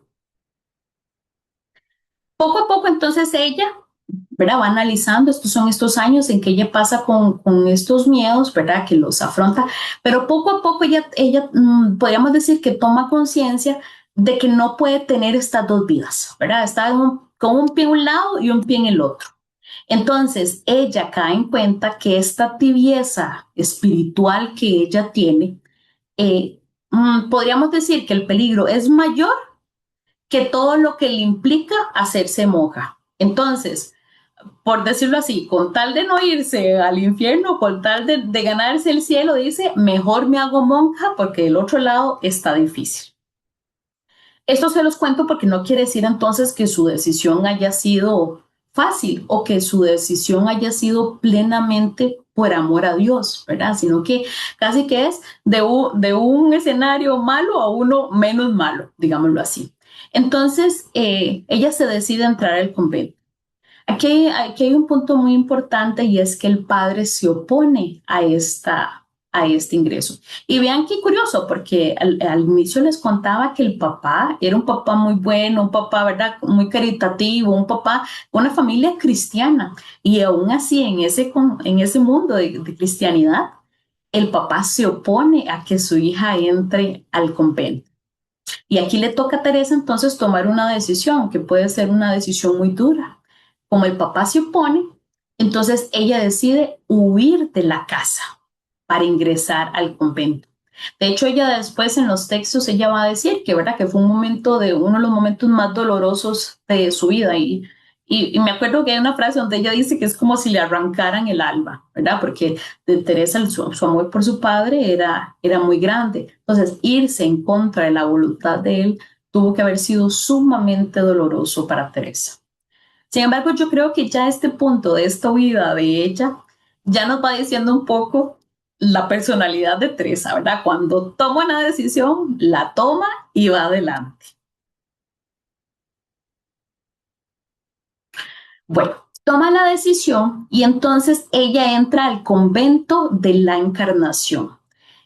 poco a poco entonces ella, ¿verdad? Va analizando, estos son estos años en que ella pasa con estos miedos, ¿verdad? Que los afronta, pero poco a poco ella podríamos decir que toma conciencia de que no puede tener estas dos vidas, ¿verdad? Está con un pie en un lado y un pie en el otro. Entonces, ella cae en cuenta que esta tibieza espiritual que ella tiene, podríamos decir que el peligro es mayor que todo lo que le implica hacerse monja. Entonces, por decirlo así, con tal de no irse al infierno, con tal de ganarse el cielo, dice, mejor me hago monja porque del otro lado está difícil. Esto se los cuento porque no quiere decir entonces que su decisión haya sido fácil o que su decisión haya sido plenamente por amor a Dios, ¿verdad? Sino que casi que es de un escenario malo a uno menos malo, digámoslo así. Entonces, ella se decide a entrar al convento. Aquí hay un punto muy importante y es que el padre se opone a este ingreso. Y vean qué curioso, porque al inicio les contaba que el papá era un papá muy bueno, un papá, ¿verdad? Muy caritativo, un papá, una familia cristiana. Y aún así, en ese mundo de cristianidad, el papá se opone a que su hija entre al convento. Y aquí le toca a Teresa entonces tomar una decisión, que puede ser una decisión muy dura. Como el papá se opone, entonces ella decide huir de la casa para ingresar al convento. De hecho, ella después en los textos, ella va a decir que, ¿verdad? Que fue un momento de uno de los momentos más dolorosos de su vida. Y me acuerdo que hay una frase donde ella dice que es como si le arrancaran el alma, ¿verdad? Porque de Teresa su amor por su padre era muy grande. Entonces, irse en contra de la voluntad de él tuvo que haber sido sumamente doloroso para Teresa. Sin embargo, yo creo que ya este punto de esta huida de ella ya nos va diciendo un poco la personalidad de Teresa, ¿verdad? Cuando toma una decisión, la toma y va adelante. Bueno, toma la decisión y entonces ella entra al convento de la Encarnación.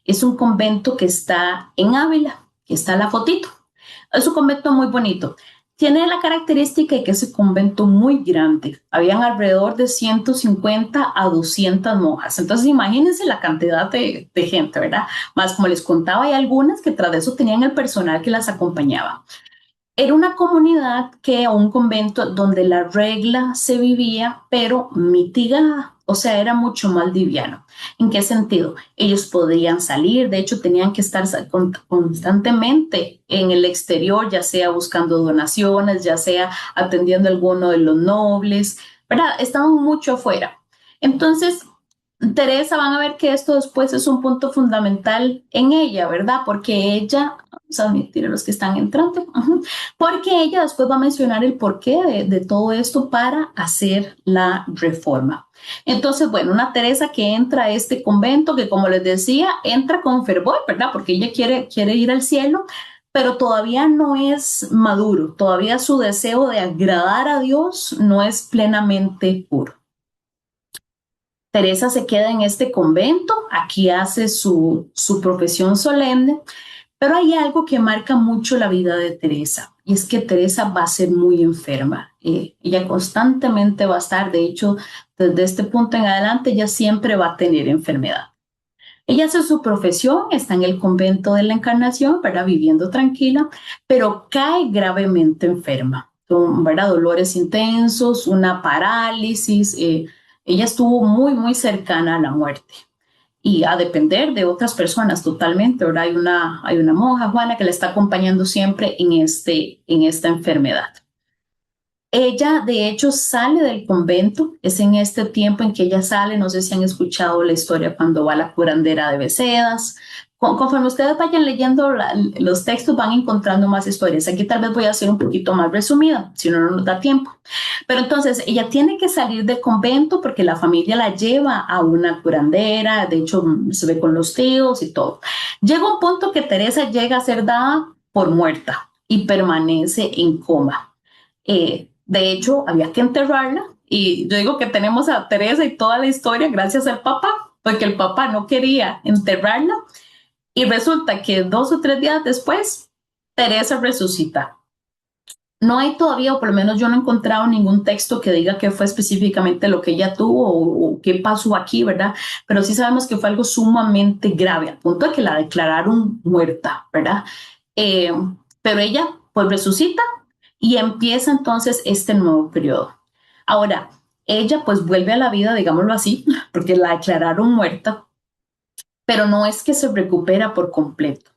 Es un convento que está en Ávila, que está la fotito. Es un convento muy bonito. Tiene la característica de que es un convento muy grande. Habían alrededor de 150 a 200 monjas. Entonces, imagínense la cantidad de gente, ¿verdad? Más como les contaba, hay algunas que tras de eso tenían el personal que las acompañaba. Era una comunidad que, o un convento donde la regla se vivía, pero mitigada, o sea, era mucho más liviano. ¿En qué sentido? Ellos podían salir, de hecho, tenían que estar constantemente en el exterior, ya sea buscando donaciones, ya sea atendiendo a alguno de los nobles, ¿verdad? Estaban mucho afuera. Entonces, Teresa, van a ver que esto después es un punto fundamental en ella, ¿verdad? Porque ella, vamos a admitir a los que están entrando, porque ella después va a mencionar el porqué de todo esto para hacer la reforma. Entonces, bueno, una Teresa que entra a este convento, que como les decía, entra con fervor, ¿verdad? Porque ella quiere ir al cielo, pero todavía no es maduro, todavía su deseo de agradar a Dios no es plenamente puro. Teresa se queda en este convento, aquí hace su profesión solemne, pero hay algo que marca mucho la vida de Teresa, y es que Teresa va a ser muy enferma. Ella constantemente va a estar, de hecho, desde este punto en adelante, ella siempre va a tener enfermedad. Ella hace su profesión, está en el convento de la Encarnación, ¿verdad? Viviendo tranquila, pero cae gravemente enferma. Son, ¿verdad? Dolores intensos, una parálisis. Ella estuvo muy cercana a la muerte y a depender de otras personas totalmente. Ahora hay una monja, Juana, que la está acompañando siempre en esta enfermedad. Ella, de hecho, sale del convento. Es en este tiempo en que ella sale. No sé si han escuchado la historia cuando va a la curandera de Becedas. Conforme ustedes vayan leyendo los textos, van encontrando más historias. Aquí tal vez voy a hacer un poquito más resumida, si no, no nos da tiempo. Pero entonces ella tiene que salir del convento porque la familia la lleva a una curandera. De hecho, se ve con los tíos y todo. Llega un punto que Teresa llega a ser dada por muerta y permanece en coma. De hecho, había que enterrarla y yo digo que tenemos a Teresa y toda la historia gracias al papá, porque el papá no quería enterrarla y resulta que 2 o 3 días después, Teresa resucita. No hay todavía, o por lo menos yo no he encontrado ningún texto que diga qué fue específicamente lo que ella tuvo o qué pasó aquí, ¿verdad? Pero sí sabemos que fue algo sumamente grave, al punto de que la declararon muerta, ¿verdad? Eh, pero ella pues resucita y empieza entonces este nuevo periodo. Ahora, ella pues vuelve a la vida, digámoslo así, porque la declararon muerta, pero no es que se recupera por completo.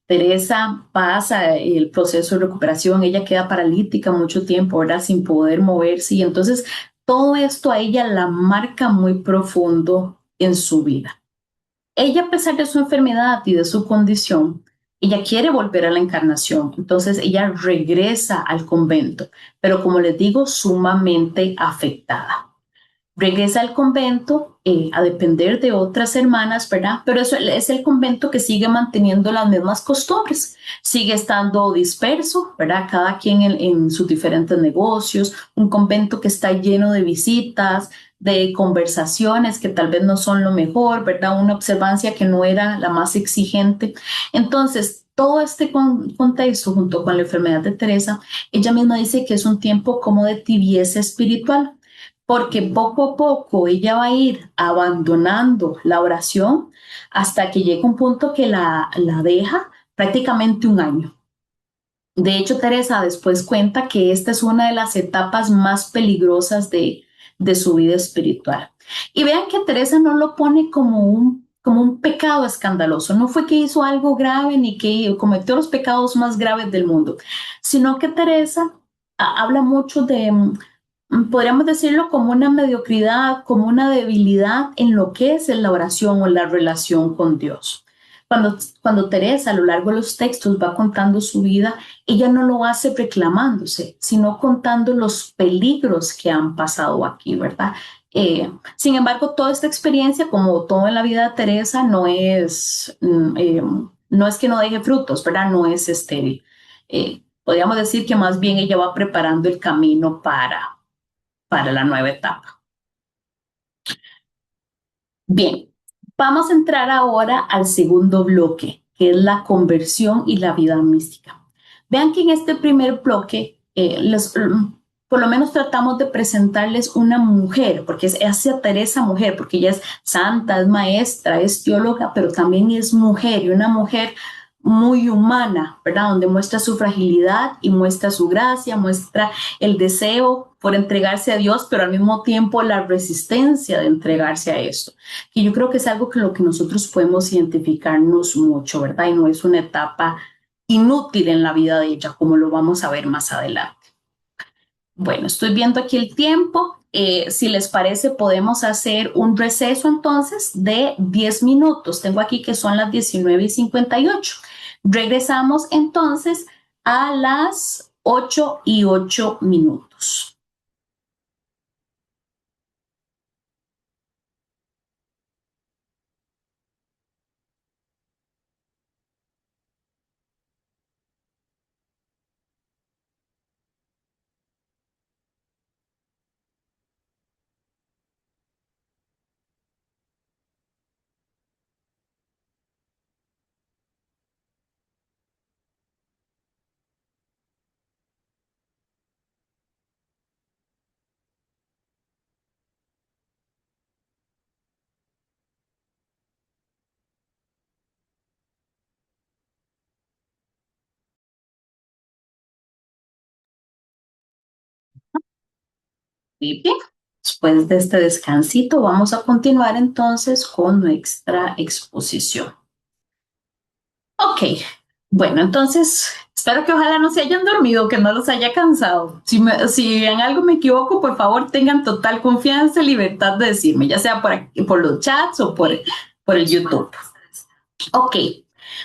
Teresa pasa el proceso de recuperación, ella queda paralítica mucho tiempo, ¿verdad? Sin poder moverse y entonces todo esto a ella la marca muy profundo en su vida. Ella, a pesar de su enfermedad y de su condición, ella quiere volver a la encarnación, entonces ella regresa al convento, pero como les digo, sumamente afectada. regresa al convento a depender de otras hermanas, ¿verdad? Pero eso es el convento que sigue manteniendo las mismas costumbres, sigue estando disperso, ¿verdad? Cada quien en sus diferentes negocios, un convento que está lleno de visitas, de conversaciones que tal vez no son lo mejor, ¿verdad? Una observancia que no era la más exigente. Entonces, todo este contexto junto con la enfermedad de Teresa, ella misma dice que es un tiempo como de tibieza espiritual, porque poco a poco ella va a ir abandonando la oración hasta que llega un punto que la deja prácticamente un año. De hecho, Teresa después cuenta que esta es una de las etapas más peligrosas de su vida espiritual. Y vean que Teresa no lo pone como un pecado escandaloso. No fue que hizo algo grave ni que cometió los pecados más graves del mundo, sino que Teresa habla mucho de, podríamos decirlo como una mediocridad, como una debilidad en lo que es la oración o la relación con Dios. Cuando Teresa a lo largo de los textos va contando su vida, ella no lo hace reclamándose, sino contando los peligros que han pasado aquí, ¿verdad? Sin embargo, toda esta experiencia, como todo en la vida de Teresa, no es que no deje frutos, ¿verdad? No es estéril. Podríamos decir que más bien ella va preparando el camino para la nueva etapa. Bien, vamos a entrar ahora al segundo bloque, que es la conversión y la vida mística. Vean que en este primer bloque, por lo menos tratamos de presentarles una mujer, porque es hacia Teresa mujer, porque ella es santa, es maestra, es teóloga, pero también es mujer, y una mujer muy humana, ¿verdad? Donde muestra su fragilidad y muestra su gracia, muestra el deseo por entregarse a Dios, pero al mismo tiempo la resistencia de entregarse a esto. Y yo creo que es algo que lo que nosotros podemos identificarnos mucho, ¿verdad? Y no es una etapa inútil en la vida de ella, como lo vamos a ver más adelante. Bueno, estoy viendo aquí el tiempo. Si les parece, podemos hacer un receso entonces de 10 minutos. Tengo aquí que son las 19:58. Regresamos entonces a las 8:08. Muy bien. Después de este descansito, vamos a continuar entonces con nuestra exposición. Ok, bueno, entonces espero que ojalá no se hayan dormido, que no los haya cansado. Si en algo me equivoco, por favor tengan total confianza y libertad de decirme, ya sea por los chats o por el YouTube. Ok,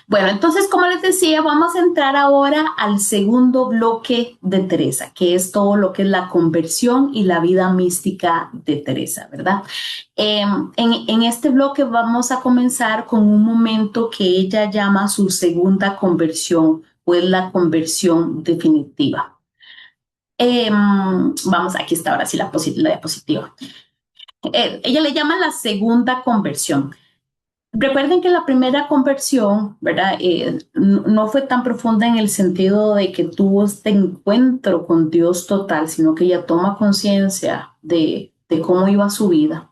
bueno, entonces como les decía, vamos a entrar ahora al segundo bloque de Teresa, que es todo lo que es la conversión y la vida mística de Teresa, ¿verdad? En este bloque vamos a comenzar con un momento que ella llama su segunda conversión, o es la conversión definitiva. Vamos, aquí está ahora sí la diapositiva. Ella le llama la segunda conversión. Recuerden que la primera conversión, ¿verdad? No fue tan profunda en el sentido de que tuvo este encuentro con Dios total, sino que ella toma conciencia de cómo iba su vida.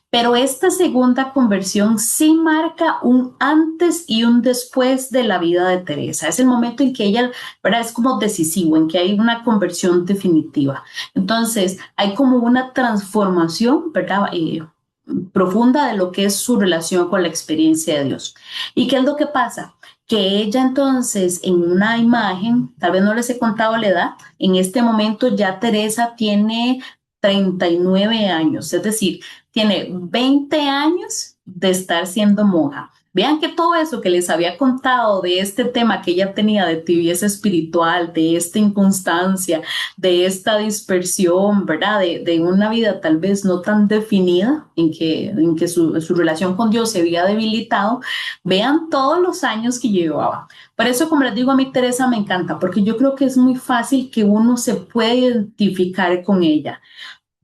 Pero esta segunda conversión sí marca un antes y un después de la vida de Teresa. Es el momento en que ella, ¿verdad? Es como decisivo, en que hay una conversión definitiva. Entonces, hay como una transformación, ¿verdad? Profunda de lo que es su relación con la experiencia de Dios. ¿Y qué es lo que pasa? Que ella entonces en una imagen, tal vez no les he contado la edad, en este momento ya Teresa tiene 39 años, es decir, tiene 20 años de estar siendo monja. Vean que todo eso que les había contado de este tema que ella tenía de tibieza espiritual, de esta inconstancia, de esta dispersión, ¿verdad? De una vida tal vez no tan definida, en que su relación con Dios se había debilitado, vean todos los años que llevaba. Por eso, como les digo, a mí Teresa me encanta, porque yo creo que es muy fácil que uno se pueda identificar con ella.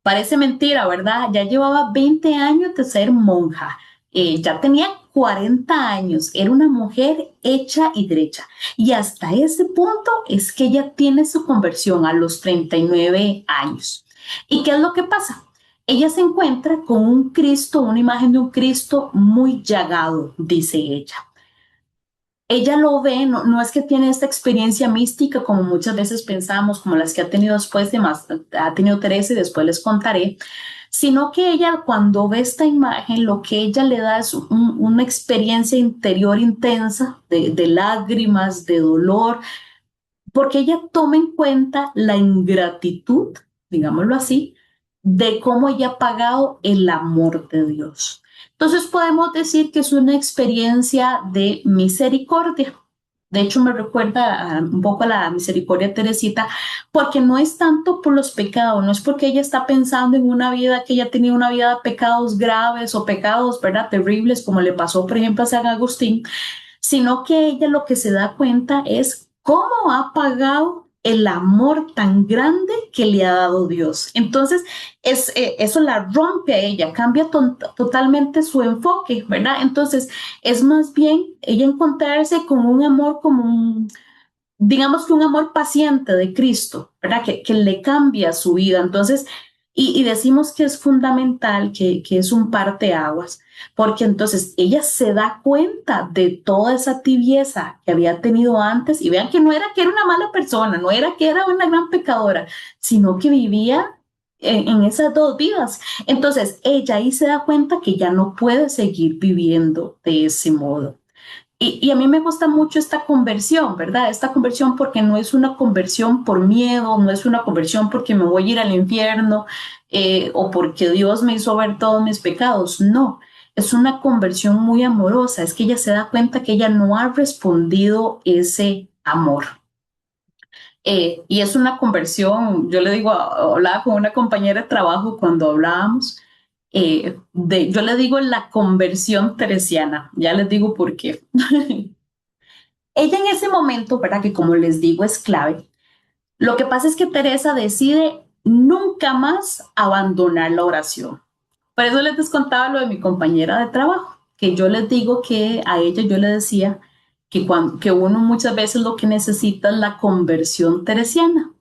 Parece mentira, ¿verdad? Ya llevaba 20 años de ser monja. Ya tenía 40 años, era una mujer hecha y derecha. Y hasta ese punto es que ella tiene su conversión a los 39 años. ¿Y qué es lo que pasa? Ella se encuentra con un Cristo, una imagen de un Cristo muy llagado, dice ella. Ella lo ve, no es que tiene esta experiencia mística como muchas veces pensamos, como las que ha tenido después de más, ha tenido Teresa y después les contaré, sino que ella cuando ve esta imagen, lo que ella le da es una experiencia interior intensa de lágrimas, de dolor, porque ella toma en cuenta la ingratitud, digámoslo así, de cómo ella ha pagado el amor de Dios. Entonces podemos decir que es una experiencia de misericordia. De hecho, me recuerda un poco a la misericordia de Teresita, porque no es tanto por los pecados, no es porque ella está pensando en una vida que ella tenía una vida de pecados graves o pecados, ¿verdad? Terribles, como le pasó, por ejemplo, a San Agustín, sino que ella lo que se da cuenta es cómo ha pagado el amor tan grande que le ha dado Dios. Entonces, eso la rompe a ella, cambia totalmente su enfoque, ¿verdad? Entonces, es más bien ella encontrarse con un amor como digamos que un amor paciente de Cristo, ¿verdad? Que le cambia su vida. Entonces, y decimos que es fundamental, que es un parteaguas, porque entonces ella se da cuenta de toda esa tibieza que había tenido antes y vean que no era que era una mala persona, no era que era una gran pecadora, sino que vivía en esas dos vidas. Entonces, ella ahí se da cuenta que ya no puede seguir viviendo de ese modo. Y a mí me gusta mucho esta conversión, ¿verdad? Esta conversión porque no es una conversión por miedo, no es una conversión porque me voy a ir al infierno o porque Dios me hizo ver todos mis pecados. No, es una conversión muy amorosa. Es que ella se da cuenta que ella no ha respondido ese amor. Y es una conversión, yo le digo, hablaba con una compañera de trabajo cuando hablábamos, yo le digo la conversión teresiana, ya les digo por qué. Ella en ese momento, ¿verdad? Que como les digo es clave. Lo que pasa es que Teresa decide nunca más abandonar la oración. Por eso les contaba lo de mi compañera de trabajo, que yo les digo que a ella yo le decía que uno muchas veces lo que necesita es la conversión teresiana,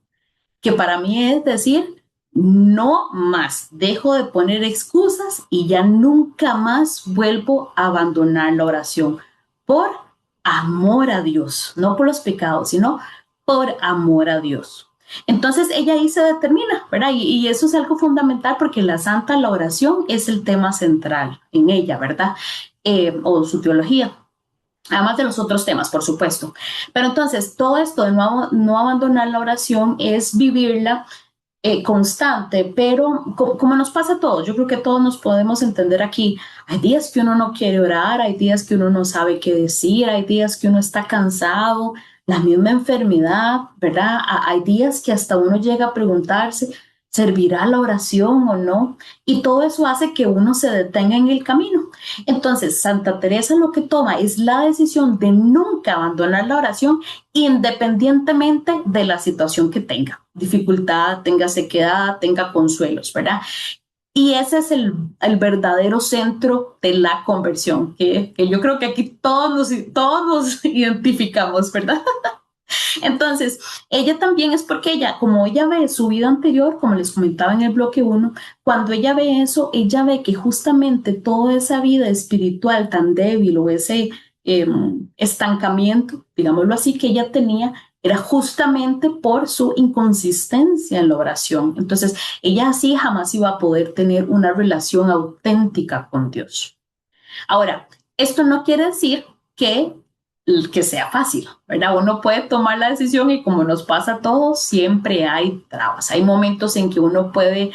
que para mí es decir, no más, dejo de poner excusas y ya nunca más vuelvo a abandonar la oración por amor a Dios, no por los pecados, sino por amor a Dios. Entonces ella ahí se determina, ¿verdad? Y eso es algo fundamental porque la santa, la oración es el tema central en ella, ¿verdad? O su teología. Además de los otros temas, por supuesto. Pero entonces, todo esto de no abandonar la oración es vivirla constante, pero como nos pasa a todos, yo creo que todos nos podemos entender aquí. Hay días que uno no quiere orar, hay días que uno no sabe qué decir, hay días que uno está cansado, la misma enfermedad, ¿verdad? Hay días que hasta uno llega a preguntarse, ¿servirá la oración o no? Y todo eso hace que uno se detenga en el camino. Entonces, Santa Teresa lo que toma es la decisión de nunca abandonar la oración independientemente de la situación que tenga, dificultad, tenga sequedad, tenga consuelos, ¿verdad? Y ese es el verdadero centro de la conversión, que yo creo que aquí todos nos identificamos, ¿verdad? Entonces, ella también es porque ella, como ella ve su vida anterior, como les comentaba en el bloque uno, cuando ella ve eso, ella ve que justamente toda esa vida espiritual tan débil o ese estancamiento, digámoslo así, que ella tenía, era justamente por su inconsistencia en la oración. Entonces, ella así jamás iba a poder tener una relación auténtica con Dios. Ahora, esto no quiere decir que sea fácil, ¿verdad? Uno puede tomar la decisión y como nos pasa a todos, siempre hay trabas. Hay momentos en que uno puede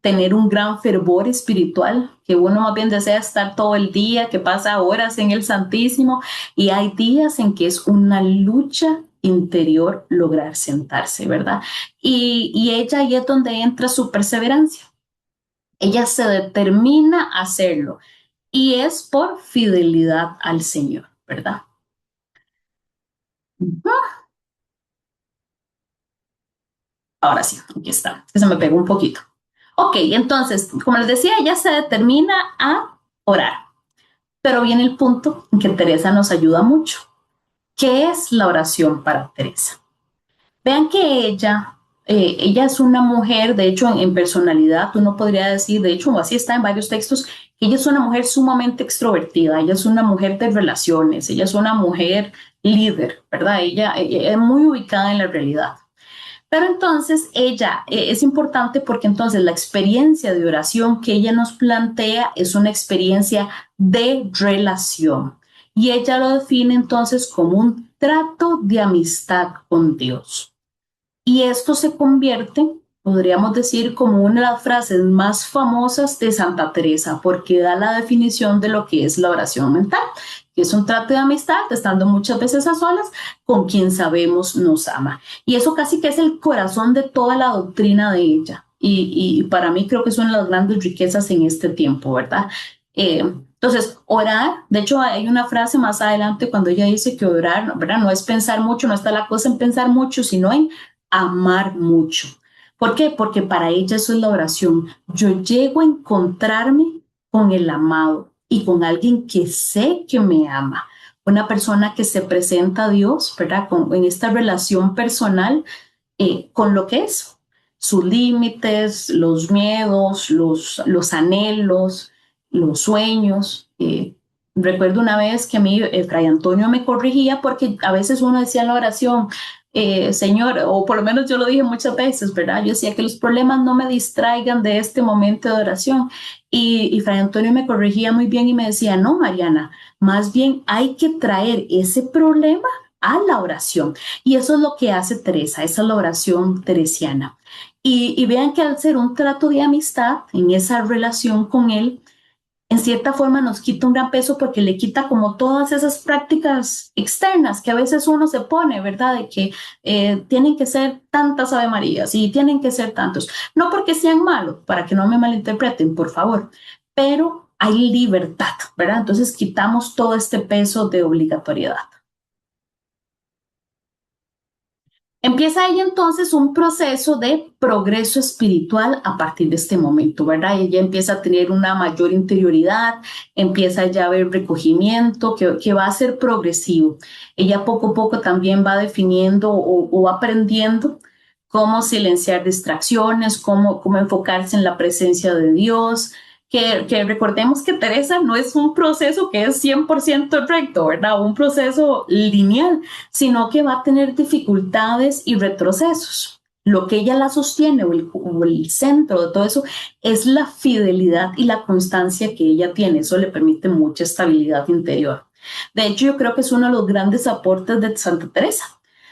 tener un gran fervor espiritual, que uno más bien desea estar todo el día, que pasa horas en el Santísimo, y hay días en que es una lucha interior lograr sentarse, ¿verdad? Y ella ahí es donde entra su perseverancia. Ella se determina a hacerlo y es por fidelidad al Señor, ¿verdad? Ahora sí, aquí está, que se me pegó un poquito. Ok, entonces, como les decía, ella se determina a orar, pero viene el punto en que Teresa nos ayuda mucho. ¿Qué es la oración para Teresa? Vean que ella es una mujer, de hecho, en personalidad, uno podría decir, de hecho, así está en varios textos, que ella es una mujer sumamente extrovertida, ella es una mujer de relaciones, ella es una mujer líder, ¿verdad? Ella es muy ubicada en la realidad. Pero entonces ella es importante porque entonces la experiencia de oración que ella nos plantea es una experiencia de relación. Y ella lo define entonces como un trato de amistad con Dios. Y esto se convierte, podríamos decir, como una de las frases más famosas de Santa Teresa, porque da la definición de lo que es la oración mental, que es un trato de amistad, estando muchas veces a solas con quien sabemos nos ama. Y eso casi que es el corazón de toda la doctrina de ella. Y para mí creo que es una de las grandes riquezas en este tiempo, ¿verdad? Entonces, orar, de hecho hay una frase más adelante cuando ella dice que orar, ¿verdad? No es pensar mucho, no está la cosa en pensar mucho, sino en amar mucho. ¿Por qué? Porque para ella eso es la oración. Yo llego a encontrarme con el amado y con alguien que sé que me ama. Una persona que se presenta a Dios, ¿verdad? En esta relación personal con lo que es sus límites, los miedos, los anhelos, los sueños. Recuerdo una vez que a mí Fray Antonio me corrigía porque a veces uno decía en la oración, Señor, o por lo menos yo lo dije muchas veces, ¿verdad? Yo decía que los problemas no me distraigan de este momento de oración. Y Fray Antonio me corregía muy bien y me decía, no, Mariana, más bien hay que traer ese problema a la oración. Y eso es lo que hace Teresa, esa es la oración teresiana. Y vean que al ser un trato de amistad en esa relación con él, en cierta forma nos quita un gran peso porque le quita como todas esas prácticas externas que a veces uno se pone, ¿verdad? De que tienen que ser tantas Ave Marías y tienen que ser tantos. No porque sean malos, para que no me malinterpreten, por favor, pero hay libertad, ¿verdad? Entonces quitamos todo este peso de obligatoriedad. Empieza ahí entonces un proceso de progreso espiritual a partir de este momento, ¿verdad? Ella empieza a tener una mayor interioridad, empieza ya a ver recogimiento que va a ser progresivo. Ella poco a poco también va definiendo o aprendiendo cómo silenciar distracciones, cómo enfocarse en la presencia de Dios, que recordemos que Teresa no es un proceso que es 100% recto, ¿verdad? Un proceso lineal, sino que va a tener dificultades y retrocesos. Lo que ella la sostiene o el centro de todo eso es la fidelidad y la constancia que ella tiene. Eso le permite mucha estabilidad interior. De hecho, yo creo que es uno de los grandes aportes de Santa Teresa,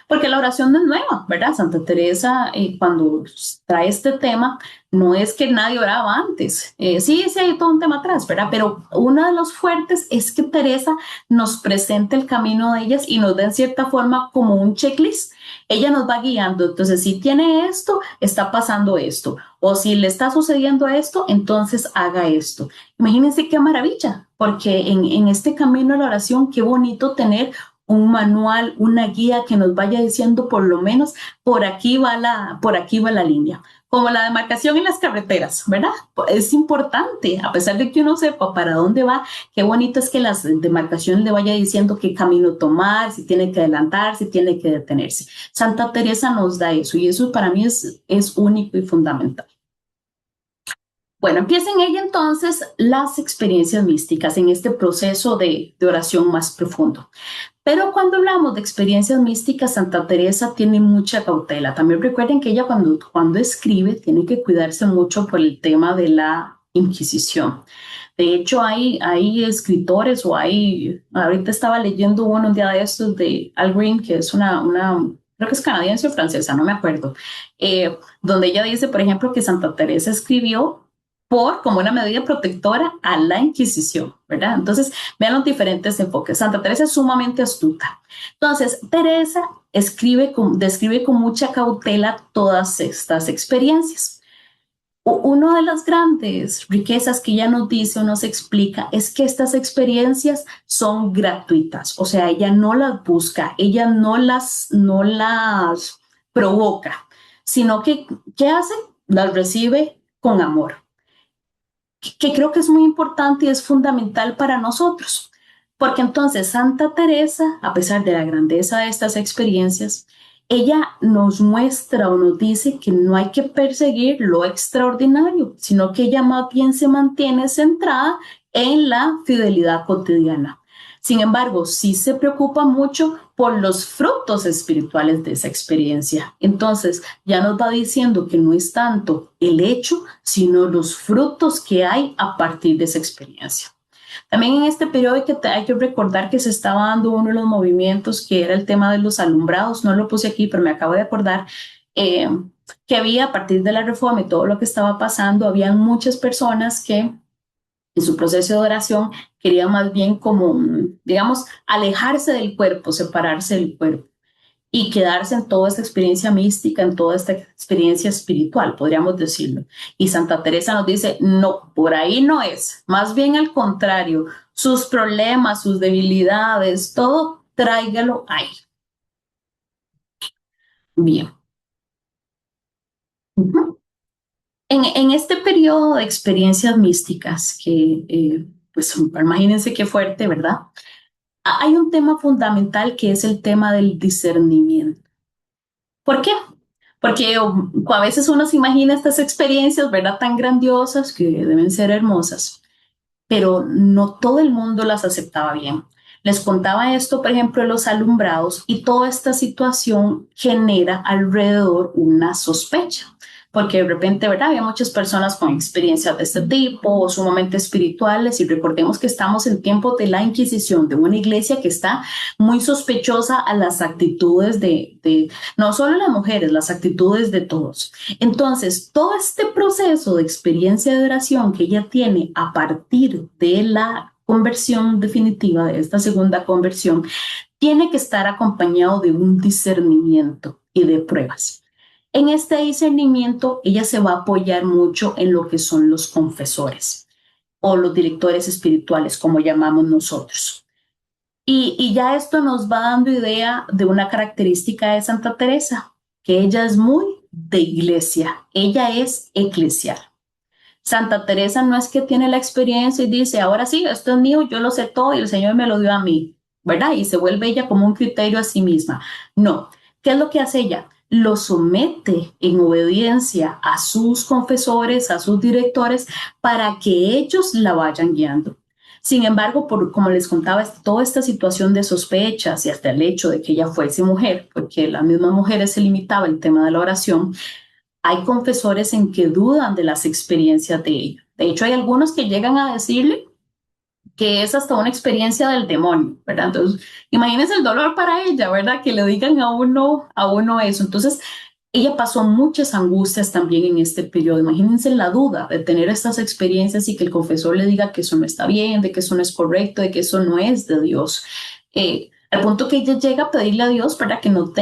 porque la oración no es nueva, ¿verdad? Santa Teresa, cuando trae este tema, no es que nadie oraba antes. Sí, hay todo un tema atrás, ¿verdad? Pero uno de los fuertes es que Teresa nos presenta el camino de ellas y nos da en cierta forma como un checklist. Ella nos va guiando. Entonces, si tiene esto, está pasando esto. O si le está sucediendo esto, entonces haga esto. Imagínense qué maravilla, porque en este camino a la oración, qué bonito tener un manual, una guía que nos vaya diciendo por lo menos por aquí va la línea. Como la demarcación en las carreteras, ¿verdad? Es importante, a pesar de que uno sepa para dónde va, qué bonito es que las demarcaciones le vaya diciendo qué camino tomar, si tiene que adelantar, si tiene que detenerse. Santa Teresa nos da eso y eso para mí es único y fundamental. Bueno, empiecen ella entonces las experiencias místicas en este proceso de oración más profundo. Pero cuando hablamos de experiencias místicas, Santa Teresa tiene mucha cautela. También recuerden que ella cuando escribe tiene que cuidarse mucho por el tema de la Inquisición. De hecho, hay escritores ahorita estaba leyendo uno un día de estos de Al Green, que es una creo que es canadiense o francesa, no me acuerdo, donde ella dice, por ejemplo, que Santa Teresa escribió como una medida protectora a la Inquisición, ¿verdad? Entonces, vean los diferentes enfoques. Santa Teresa es sumamente astuta. Entonces, Teresa describe con mucha cautela todas estas experiencias. Una de las grandes riquezas que ella nos dice o nos explica es que estas experiencias son gratuitas, o sea, ella no las busca, ella no las provoca, sino que, ¿qué hace? Las recibe con amor, que creo que es muy importante y es fundamental para nosotros, porque entonces Santa Teresa, a pesar de la grandeza de estas experiencias, ella nos muestra o nos dice que no hay que perseguir lo extraordinario, sino que ella más bien se mantiene centrada en la fidelidad cotidiana. Sin embargo, sí se preocupa mucho por los frutos espirituales de esa experiencia. Entonces, ya nos va diciendo que no es tanto el hecho, sino los frutos que hay a partir de esa experiencia. También en este periodo hay que recordar que se estaba dando uno de los movimientos que era el tema de los alumbrados. No lo puse aquí, pero me acabo de acordar eh, que había a partir de la reforma y todo lo que estaba pasando, habían muchas personas que en su proceso de oración querían más bien como, digamos, alejarse del cuerpo, separarse del cuerpo y quedarse en toda esta experiencia mística, en toda esta experiencia espiritual, podríamos decirlo. Y Santa Teresa nos dice, no, por ahí no es, más bien al contrario, sus problemas, sus debilidades, todo, tráigalo ahí. Bien. Uh-huh. En este periodo de experiencias místicas, que pues imagínense qué fuerte, ¿verdad? Hay un tema fundamental que es el tema del discernimiento. ¿Por qué? Porque a veces uno se imagina estas experiencias, ¿verdad? Tan grandiosas que deben ser hermosas, pero no todo el mundo las aceptaba bien. Les contaba esto, por ejemplo, de los alumbrados y toda esta situación genera alrededor una sospecha, porque de repente, ¿verdad? Había muchas personas con experiencias de este tipo, sumamente espirituales, y recordemos que estamos en tiempos de la Inquisición, de una iglesia que está muy sospechosa a las actitudes de no solo las mujeres, las actitudes de todos. Entonces, todo este proceso de experiencia de oración que ella tiene a partir de la conversión definitiva, de esta segunda conversión, tiene que estar acompañado de un discernimiento y de pruebas. En este discernimiento, ella se va a apoyar mucho en lo que son los confesores o los directores espirituales, como llamamos nosotros. Y ya esto nos va dando idea de una característica de Santa Teresa, que ella es muy de iglesia, ella es eclesial. Santa Teresa no es que tiene la experiencia y dice, ahora sí, esto es mío, yo lo sé todo y el Señor me lo dio a mí, ¿verdad? Y se vuelve ella como un criterio a sí misma. No, ¿qué es lo que hace ella? Lo somete en obediencia a sus confesores, a sus directores, para que ellos la vayan guiando. Sin embargo, como les contaba, toda esta situación de sospechas y hasta el hecho de que ella fuese mujer, porque las mismas mujeres se limitaba el tema de la oración, hay confesores en que dudan de las experiencias de ella. De hecho, hay algunos que llegan a decirle que es hasta una experiencia del demonio, ¿verdad? Entonces, imagínense el dolor para ella, ¿verdad? Que le digan a uno eso. Entonces, ella pasó muchas angustias también en este periodo. Imagínense la duda de tener estas experiencias y que el confesor le diga que eso no está bien, de que eso no es correcto, de que eso no es de Dios. Al punto que ella llega a pedirle a Dios para que no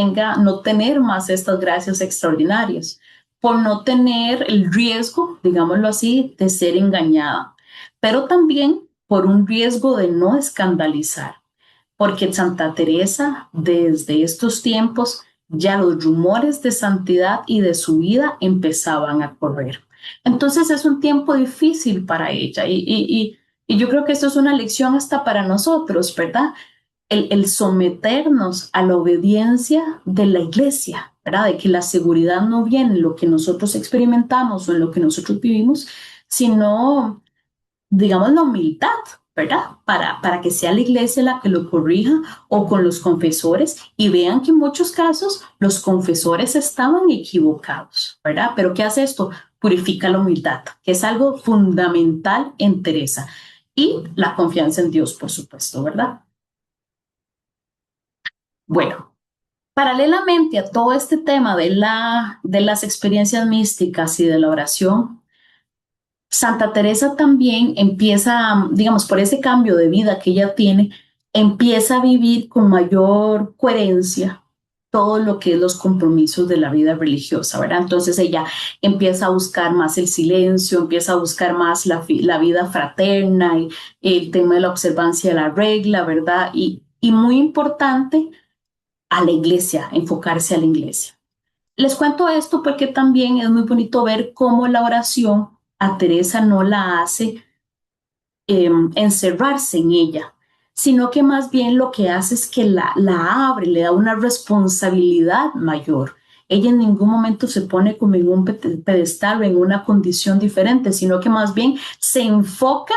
tener más estas gracias extraordinarias, por no tener el riesgo, digámoslo así, de ser engañada, pero también por un riesgo de no escandalizar, porque Santa Teresa desde estos tiempos ya los rumores de santidad y de su vida empezaban a correr. Entonces es un tiempo difícil para ella y yo creo que esto es una lección hasta para nosotros, ¿verdad? El someternos a la obediencia de la iglesia, ¿verdad? De que la seguridad no viene en lo que nosotros experimentamos o en lo que nosotros vivimos, sino, digamos, la humildad, ¿verdad? Para que sea la iglesia la que lo corrija o con los confesores y vean que en muchos casos los confesores estaban equivocados, ¿verdad? Pero ¿qué hace esto? Purifica la humildad, que es algo fundamental en Teresa. Y la confianza en Dios, por supuesto, ¿verdad? Bueno. Paralelamente a todo este tema de las experiencias místicas y de la oración, Santa Teresa también empieza, digamos, por ese cambio de vida que ella tiene, empieza a vivir con mayor coherencia todo lo que es los compromisos de la vida religiosa, ¿verdad? Entonces ella empieza a buscar más el silencio, empieza a buscar más la vida fraterna y el tema de la observancia de la regla, ¿verdad? Y muy importante, a la iglesia, enfocarse a la iglesia. Les cuento esto porque también es muy bonito ver cómo la oración a Teresa no la hace encerrarse en ella, sino que más bien lo que hace es que la abre, le da una responsabilidad mayor. Ella en ningún momento se pone como en un pedestal o en una condición diferente, sino que más bien se enfoca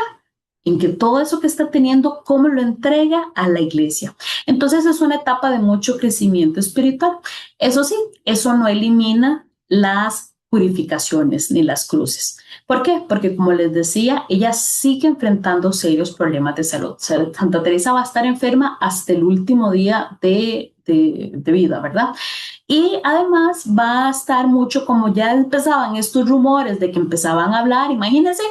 en que todo eso que está teniendo, cómo lo entrega a la iglesia. Entonces es una etapa de mucho crecimiento espiritual. Eso sí, eso no elimina las purificaciones ni las cruces. ¿Por qué? Porque como les decía, ella sigue enfrentando serios problemas de salud. Santa Teresa va a estar enferma hasta el último día de vida, ¿verdad? Y además va a estar mucho, como ya empezaban estos rumores de que empezaban a hablar, imagínense,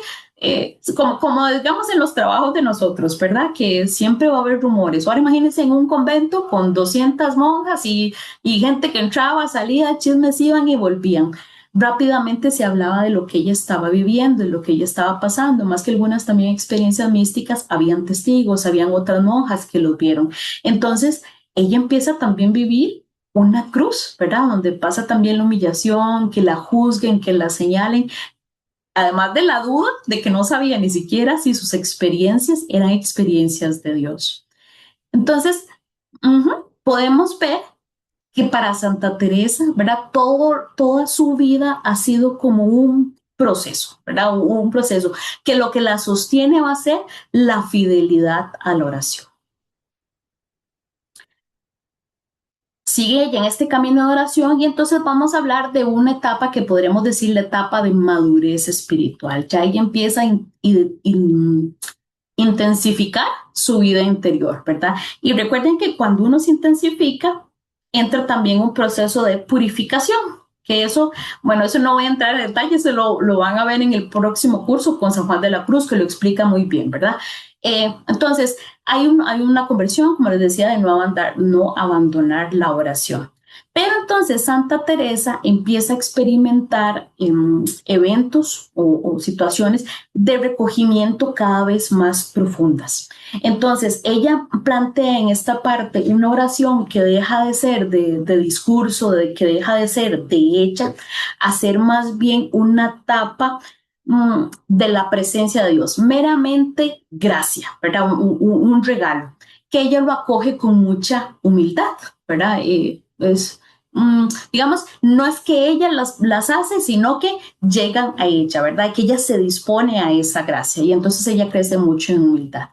como digamos en los trabajos de nosotros, ¿verdad? Que siempre va a haber rumores. Ahora imagínense en un convento con 200 monjas y gente que entraba, salía, chismes iban y volvían. Rápidamente se hablaba de lo que ella estaba viviendo, de lo que ella estaba pasando, más que algunas también experiencias místicas, habían testigos, habían otras monjas que los vieron. Entonces, ella empieza también a vivir una cruz, ¿verdad? Donde pasa también la humillación, que la juzguen, que la señalen, además de la duda de que no sabía ni siquiera si sus experiencias eran experiencias de Dios. Entonces, podemos ver que para Santa Teresa, ¿verdad? Toda su vida ha sido como un proceso, ¿verdad? Un proceso que lo que la sostiene va a ser la fidelidad a la oración. Sigue ella en este camino de oración y entonces vamos a hablar de una etapa que podríamos decir la etapa de madurez espiritual. Ya ella empieza a intensificar su vida interior, ¿verdad? Y recuerden que cuando uno se intensifica, entra también un proceso de purificación, que eso, bueno, eso no voy a entrar en detalles, se lo van a ver en el próximo curso con San Juan de la Cruz, que lo explica muy bien, ¿verdad? Entonces, hay una conversión, como les decía, de no abandonar la oración. Pero entonces Santa Teresa empieza a experimentar eventos o situaciones de recogimiento cada vez más profundas. Entonces, ella plantea en esta parte una oración que deja de ser de discurso, que deja de ser de ella, a ser más bien una etapa de la presencia de Dios, meramente gracia, ¿verdad? Un regalo, que ella lo acoge con mucha humildad, ¿verdad? Digamos, no es que ella las hace, sino que llegan a ella, ¿verdad? Que ella se dispone a esa gracia y entonces ella crece mucho en humildad.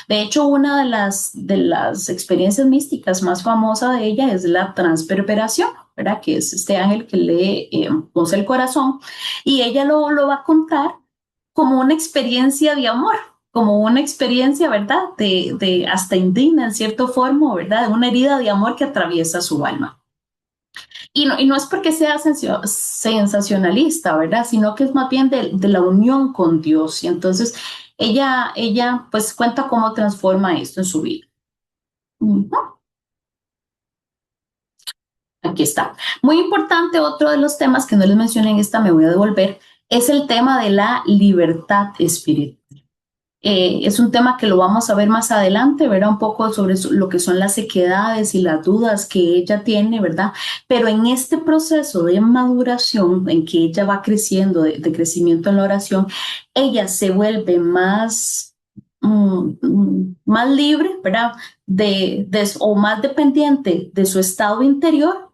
De hecho, una de las experiencias místicas más famosas de ella es la transverberación, ¿verdad? Que es este ángel que le pone el corazón y ella lo va a contar como una experiencia de amor, como una experiencia, ¿verdad? De hasta indigna en cierta forma, ¿verdad? De una herida de amor que atraviesa su alma. Y no es porque sea sensacionalista, ¿verdad? Sino que es más bien de la unión con Dios. Y entonces ella pues cuenta cómo transforma esto en su vida. Uh -huh. Aquí está. Muy importante, otro de los temas que no les mencioné en esta, me voy a devolver, es el tema de la libertad espiritual. Es un tema que lo vamos a ver más adelante, ¿verdad? Un poco sobre lo que son las sequedades y las dudas que ella tiene, ¿verdad? Pero en este proceso de maduración, en que ella va creciendo, de crecimiento en la oración, ella se vuelve más libre, ¿verdad? O más dependiente de su estado interior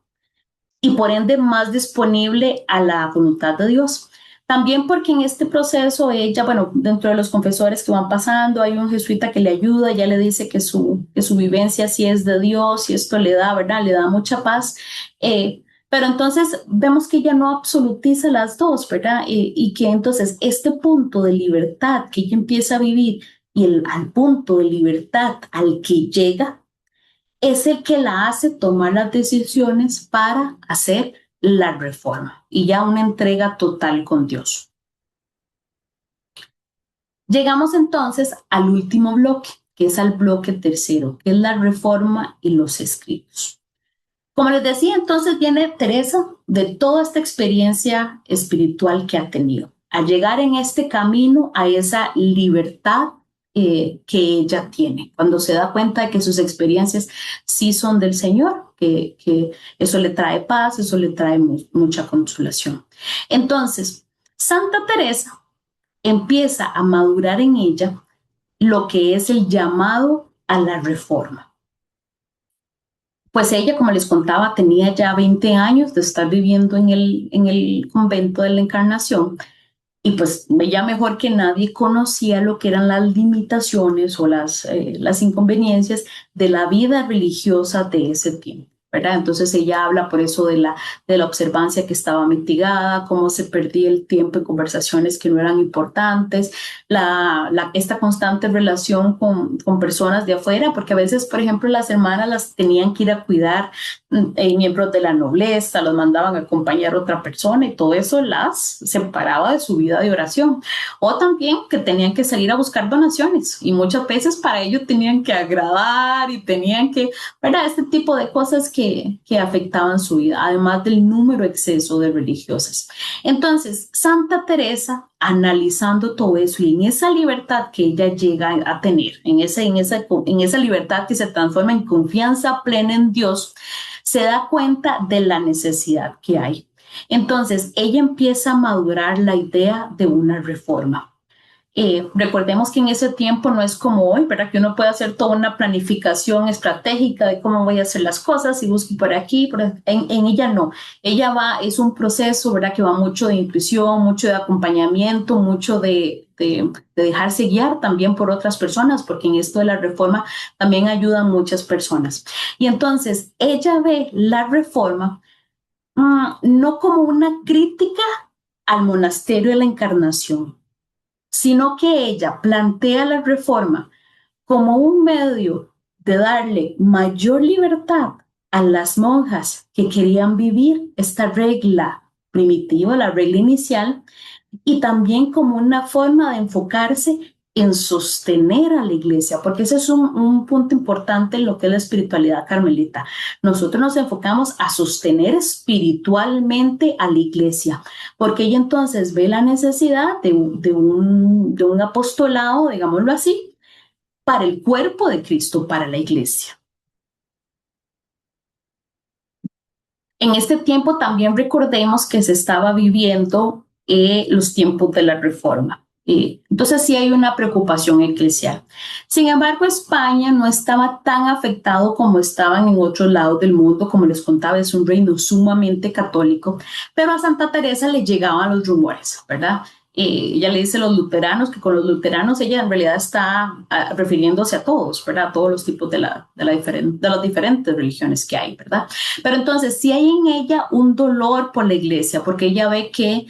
y por ende más disponible a la voluntad de Dios. También porque en este proceso ella, bueno, dentro de los confesores que van pasando, hay un jesuita que le ayuda, ya le dice que su vivencia sí es de Dios y esto le da, ¿verdad? Le da mucha paz. Pero entonces vemos que ella no absolutiza las dos, ¿verdad? Y que entonces este punto de libertad que ella empieza a vivir y al punto de libertad al que llega, es el que la hace tomar las decisiones para hacer la reforma y ya una entrega total con Dios. Llegamos entonces al último bloque, que es al bloque tercero, que es la reforma y los escritos. Como les decía, entonces viene Teresa de toda esta experiencia espiritual que ha tenido, a llegar en este camino a esa libertad que ella tiene, cuando se da cuenta de que sus experiencias sí son del Señor, que eso le trae paz, eso le trae mucha consolación. Entonces, Santa Teresa empieza a madurar en ella lo que es el llamado a la reforma. Pues ella, como les contaba, tenía ya 20 años de estar viviendo en el convento de la Encarnación y pues ella mejor que nadie conocía lo que eran las limitaciones o las inconveniencias de la vida religiosa de ese tiempo, ¿verdad? Entonces ella habla por eso de la observancia que estaba mitigada, cómo se perdía el tiempo en conversaciones que no eran importantes, esta constante relación con personas de afuera, porque a veces, por ejemplo, las hermanas las tenían que ir a cuidar miembros de la nobleza, los mandaban a acompañar a otra persona y todo eso las separaba de su vida de oración. O también que tenían que salir a buscar donaciones y muchas veces para ello tenían que agradar y tenían que, ¿verdad? Este tipo de cosas que afectaban su vida, además del número exceso de religiosas. Entonces, Santa Teresa, analizando todo eso y en esa libertad que ella llega a tener, en esa libertad que se transforma en confianza plena en Dios, se da cuenta de la necesidad que hay. Entonces, ella empieza a madurar la idea de una reforma. Recordemos que en ese tiempo no es como hoy, ¿verdad? Que uno puede hacer toda una planificación estratégica de cómo voy a hacer las cosas y busco por aquí. En ella no. Ella es un proceso, ¿verdad? Que va mucho de intuición, mucho de acompañamiento, mucho de dejarse guiar también por otras personas, porque en esto de la reforma también ayudan muchas personas. Y entonces ella ve la reforma no como una crítica al monasterio de la Encarnación, sino que ella plantea la reforma como un medio de darle mayor libertad a las monjas que querían vivir esta regla primitiva, la regla inicial, y también como una forma de enfocarse en sostener a la iglesia, porque ese es un punto importante en lo que es la espiritualidad carmelita. Nosotros nos enfocamos a sostener espiritualmente a la iglesia, porque ella entonces ve la necesidad de un apostolado, digámoslo así, para el cuerpo de Cristo, para la iglesia. En este tiempo también recordemos que se estaba viviendo los tiempos de la Reforma. Entonces sí hay una preocupación eclesial. Sin embargo, España no estaba tan afectado como estaban en otros lados del mundo. Como les contaba, es un reino sumamente católico, pero a Santa Teresa le llegaban los rumores, ¿verdad? Ella le dice a los luteranos que con los luteranos ella en realidad está refiriéndose a todos, ¿verdad? A todos los tipos de las diferentes religiones que hay, ¿verdad? Pero entonces sí hay en ella un dolor por la iglesia, porque ella ve que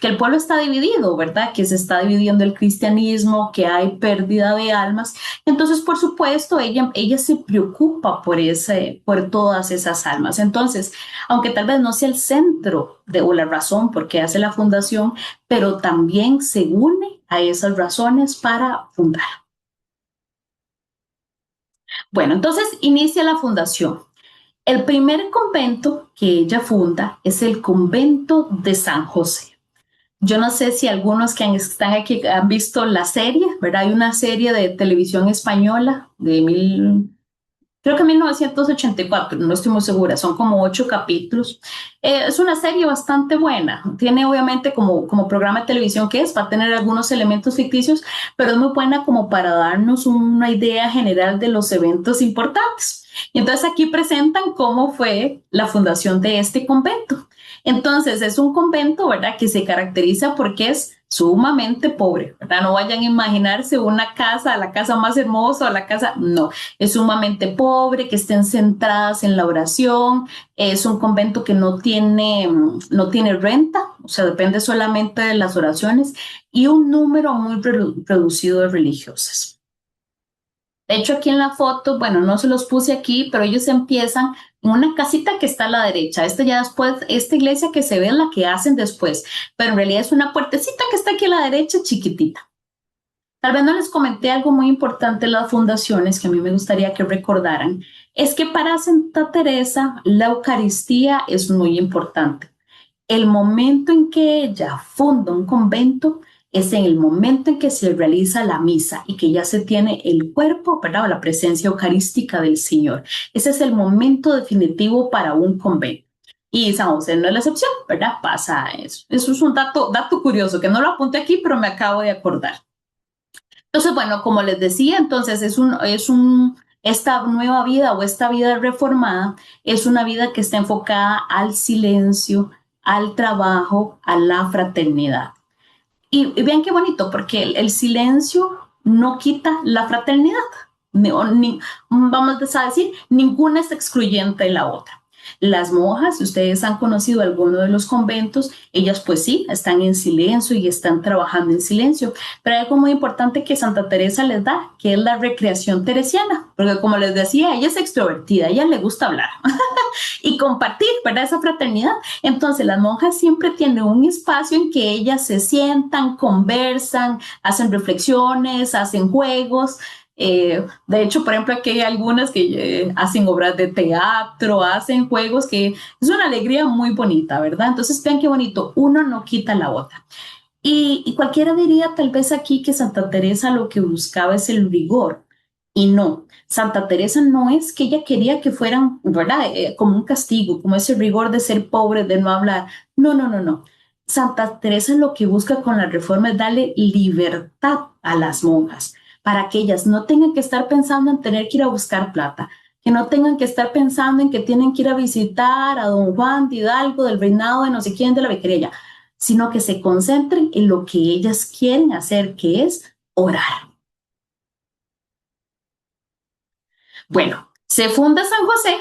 el pueblo está dividido, ¿verdad? Que se está dividiendo el cristianismo, que hay pérdida de almas. Entonces, por supuesto, ella se preocupa por todas esas almas. Entonces, aunque tal vez no sea el centro o la razón por qué hace la fundación, pero también se une a esas razones para fundar. Bueno, entonces inicia la fundación. El primer convento que ella funda es el convento de San José. Yo no sé si algunos que están aquí han visto la serie, ¿verdad? Hay una serie de televisión española creo que 1984, no estoy muy segura, son como 8 capítulos. Es una serie bastante buena. Tiene obviamente como programa de televisión que va a tener algunos elementos ficticios, pero es muy buena como para darnos una idea general de los eventos importantes. Y entonces aquí presentan cómo fue la fundación de este convento. Entonces es un convento, ¿verdad? Que se caracteriza porque es sumamente pobre, ¿verdad? No vayan a imaginarse una casa, la casa más hermosa o la casa, no, es sumamente pobre, que estén centradas en la oración, es un convento que no tiene renta, o sea, depende solamente de las oraciones y un número muy reducido de religiosas. De hecho, aquí en la foto, bueno, no se los puse aquí, pero ellos empiezan en una casita que está a la derecha. Esta ya después, esta iglesia que se ve es la que hacen después, pero en realidad es una puertecita que está aquí a la derecha, chiquitita. Tal vez no les comenté algo muy importante de las fundaciones que a mí me gustaría que recordaran. Es que para Santa Teresa la Eucaristía es muy importante. El momento en que ella funda un convento es en el momento en que se realiza la misa y que ya se tiene el cuerpo, ¿verdad? O la presencia eucarística del Señor. Ese es el momento definitivo para un convento. Y San José no es la excepción, ¿verdad? Pasa eso. Eso es un dato curioso que no lo apunté aquí, pero me acabo de acordar. Entonces, bueno, como les decía, entonces esta nueva vida o esta vida reformada es una vida que está enfocada al silencio, al trabajo, a la fraternidad. Y vean qué bonito, porque el silencio no quita la fraternidad. Vamos a decir, ninguna es excluyente de la otra. Las monjas, si ustedes han conocido alguno de los conventos, ellas pues sí, están en silencio y están trabajando en silencio, pero hay algo muy importante que Santa Teresa les da, que es la recreación teresiana, porque como les decía, ella es extrovertida, a ella le gusta hablar y compartir, ¿verdad? Esa fraternidad. Entonces las monjas siempre tienen un espacio en que ellas se sientan, conversan, hacen reflexiones, hacen juegos. De hecho, por ejemplo, aquí hay algunas que hacen obras de teatro, hacen juegos que es una alegría muy bonita, ¿verdad? Entonces, vean qué bonito, uno no quita la otra. Y cualquiera diría tal vez aquí que Santa Teresa lo que buscaba es el rigor. Y no, Santa Teresa no es que ella quería que fueran, ¿verdad? Como un castigo, como ese rigor de ser pobre, de no hablar. No, no, no, no. Santa Teresa lo que busca con la reforma es darle libertad a las monjas para que ellas no tengan que estar pensando en tener que ir a buscar plata, que no tengan que estar pensando en que tienen que ir a visitar a don Juan de Hidalgo, del reinado de no sé quién, de la Becquerella, sino que se concentren en lo que ellas quieren hacer, que es orar. Bueno, se funda San José,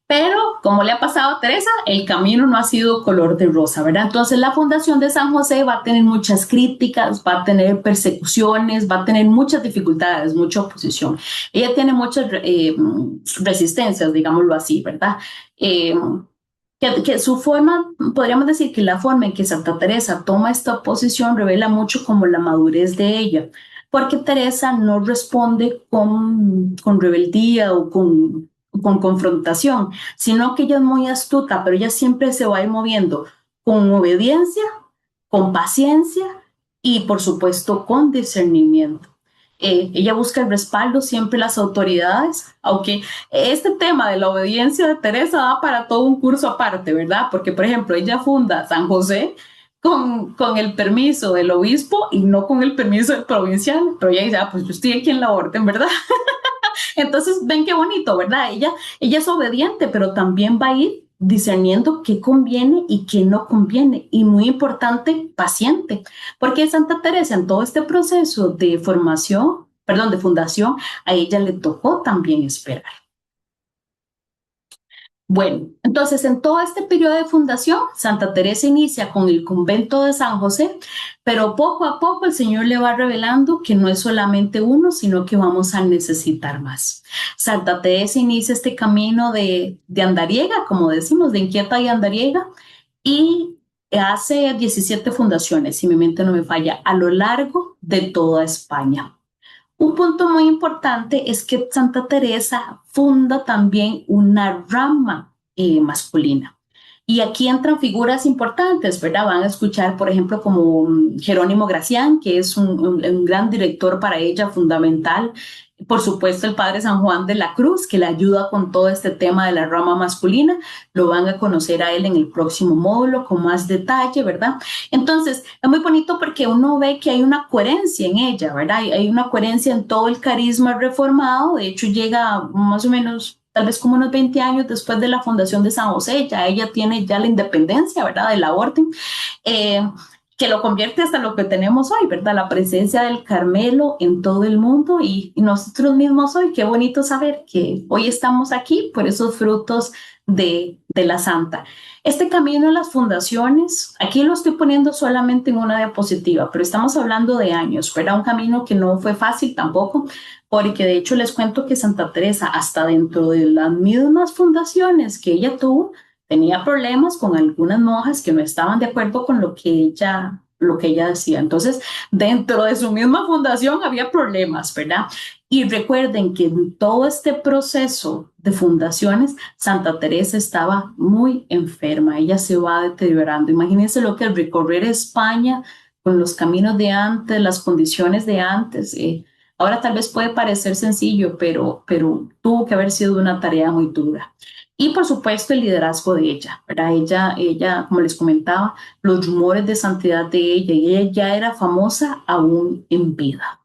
pero como le ha pasado a Teresa, el camino no ha sido color de rosa, ¿verdad? Entonces la fundación de San José va a tener muchas críticas, va a tener persecuciones, va a tener muchas dificultades, mucha oposición. Ella tiene muchas resistencias, digámoslo así, ¿verdad? Que su forma, podríamos decir que la forma en que Santa Teresa toma esta posición revela mucho como la madurez de ella, porque Teresa no responde con rebeldía o con confrontación, sino que ella es muy astuta, pero ella siempre se va a ir moviendo con obediencia, con paciencia y por supuesto con discernimiento. Ella busca el respaldo siempre las autoridades, aunque este tema de la obediencia de Teresa da para todo un curso aparte, ¿verdad? Porque, por ejemplo, ella funda San José con el permiso del obispo y no con el permiso del provincial, pero ella dice, ah, pues yo estoy aquí en la orden, ¿verdad? Entonces, ven qué bonito, ¿verdad? Ella es obediente, pero también va a ir discerniendo qué conviene y qué no conviene. Y muy importante, paciente, porque Santa Teresa en todo este proceso de formación, perdón, de fundación, a ella le tocó también esperar. Bueno, entonces en todo este periodo de fundación, Santa Teresa inicia con el convento de San José, pero poco a poco el Señor le va revelando que no es solamente uno, sino que vamos a necesitar más. Santa Teresa inicia este camino de andariega, como decimos, de inquieta y andariega, y hace 17 fundaciones, si mi mente no me falla, a lo largo de toda España. Un punto muy importante es que Santa Teresa funda también una rama masculina. Y aquí entran figuras importantes, ¿verdad? Van a escuchar, por ejemplo, como Jerónimo Gracián, que es un gran director para ella, fundamental. Por supuesto, el padre San Juan de la Cruz, que le ayuda con todo este tema de la rama masculina. Lo van a conocer a él en el próximo módulo con más detalle, ¿verdad? Entonces, es muy bonito porque uno ve que hay una coherencia en ella, ¿verdad? Hay una coherencia en todo el carisma reformado. De hecho, llega más o menos tal vez como unos 20 años después de la fundación de San José, ya ella tiene ya la independencia, ¿verdad? De la orden, eh, que lo convierte hasta lo que tenemos hoy, ¿verdad? La presencia del Carmelo en todo el mundo y nosotros mismos hoy, qué bonito saber que hoy estamos aquí por esos frutos de la Santa. Este camino de las fundaciones, aquí lo estoy poniendo solamente en una diapositiva, pero estamos hablando de años, ¿verdad? Un camino que no fue fácil tampoco, porque de hecho les cuento que Santa Teresa, hasta dentro de las mismas fundaciones que ella tuvo, tenía problemas con algunas monjas que no estaban de acuerdo con lo que ella decía. Entonces, dentro de su misma fundación había problemas, ¿verdad? Y recuerden que en todo este proceso de fundaciones, Santa Teresa estaba muy enferma, ella se va deteriorando. Imagínense lo que el recorrer España con los caminos de antes, las condiciones de antes. Ahora tal vez puede parecer sencillo, pero tuvo que haber sido una tarea muy dura. Y por supuesto el liderazgo de ella, ¿verdad? Ella, como les comentaba, los rumores de santidad de ella, y ella ya era famosa aún en vida.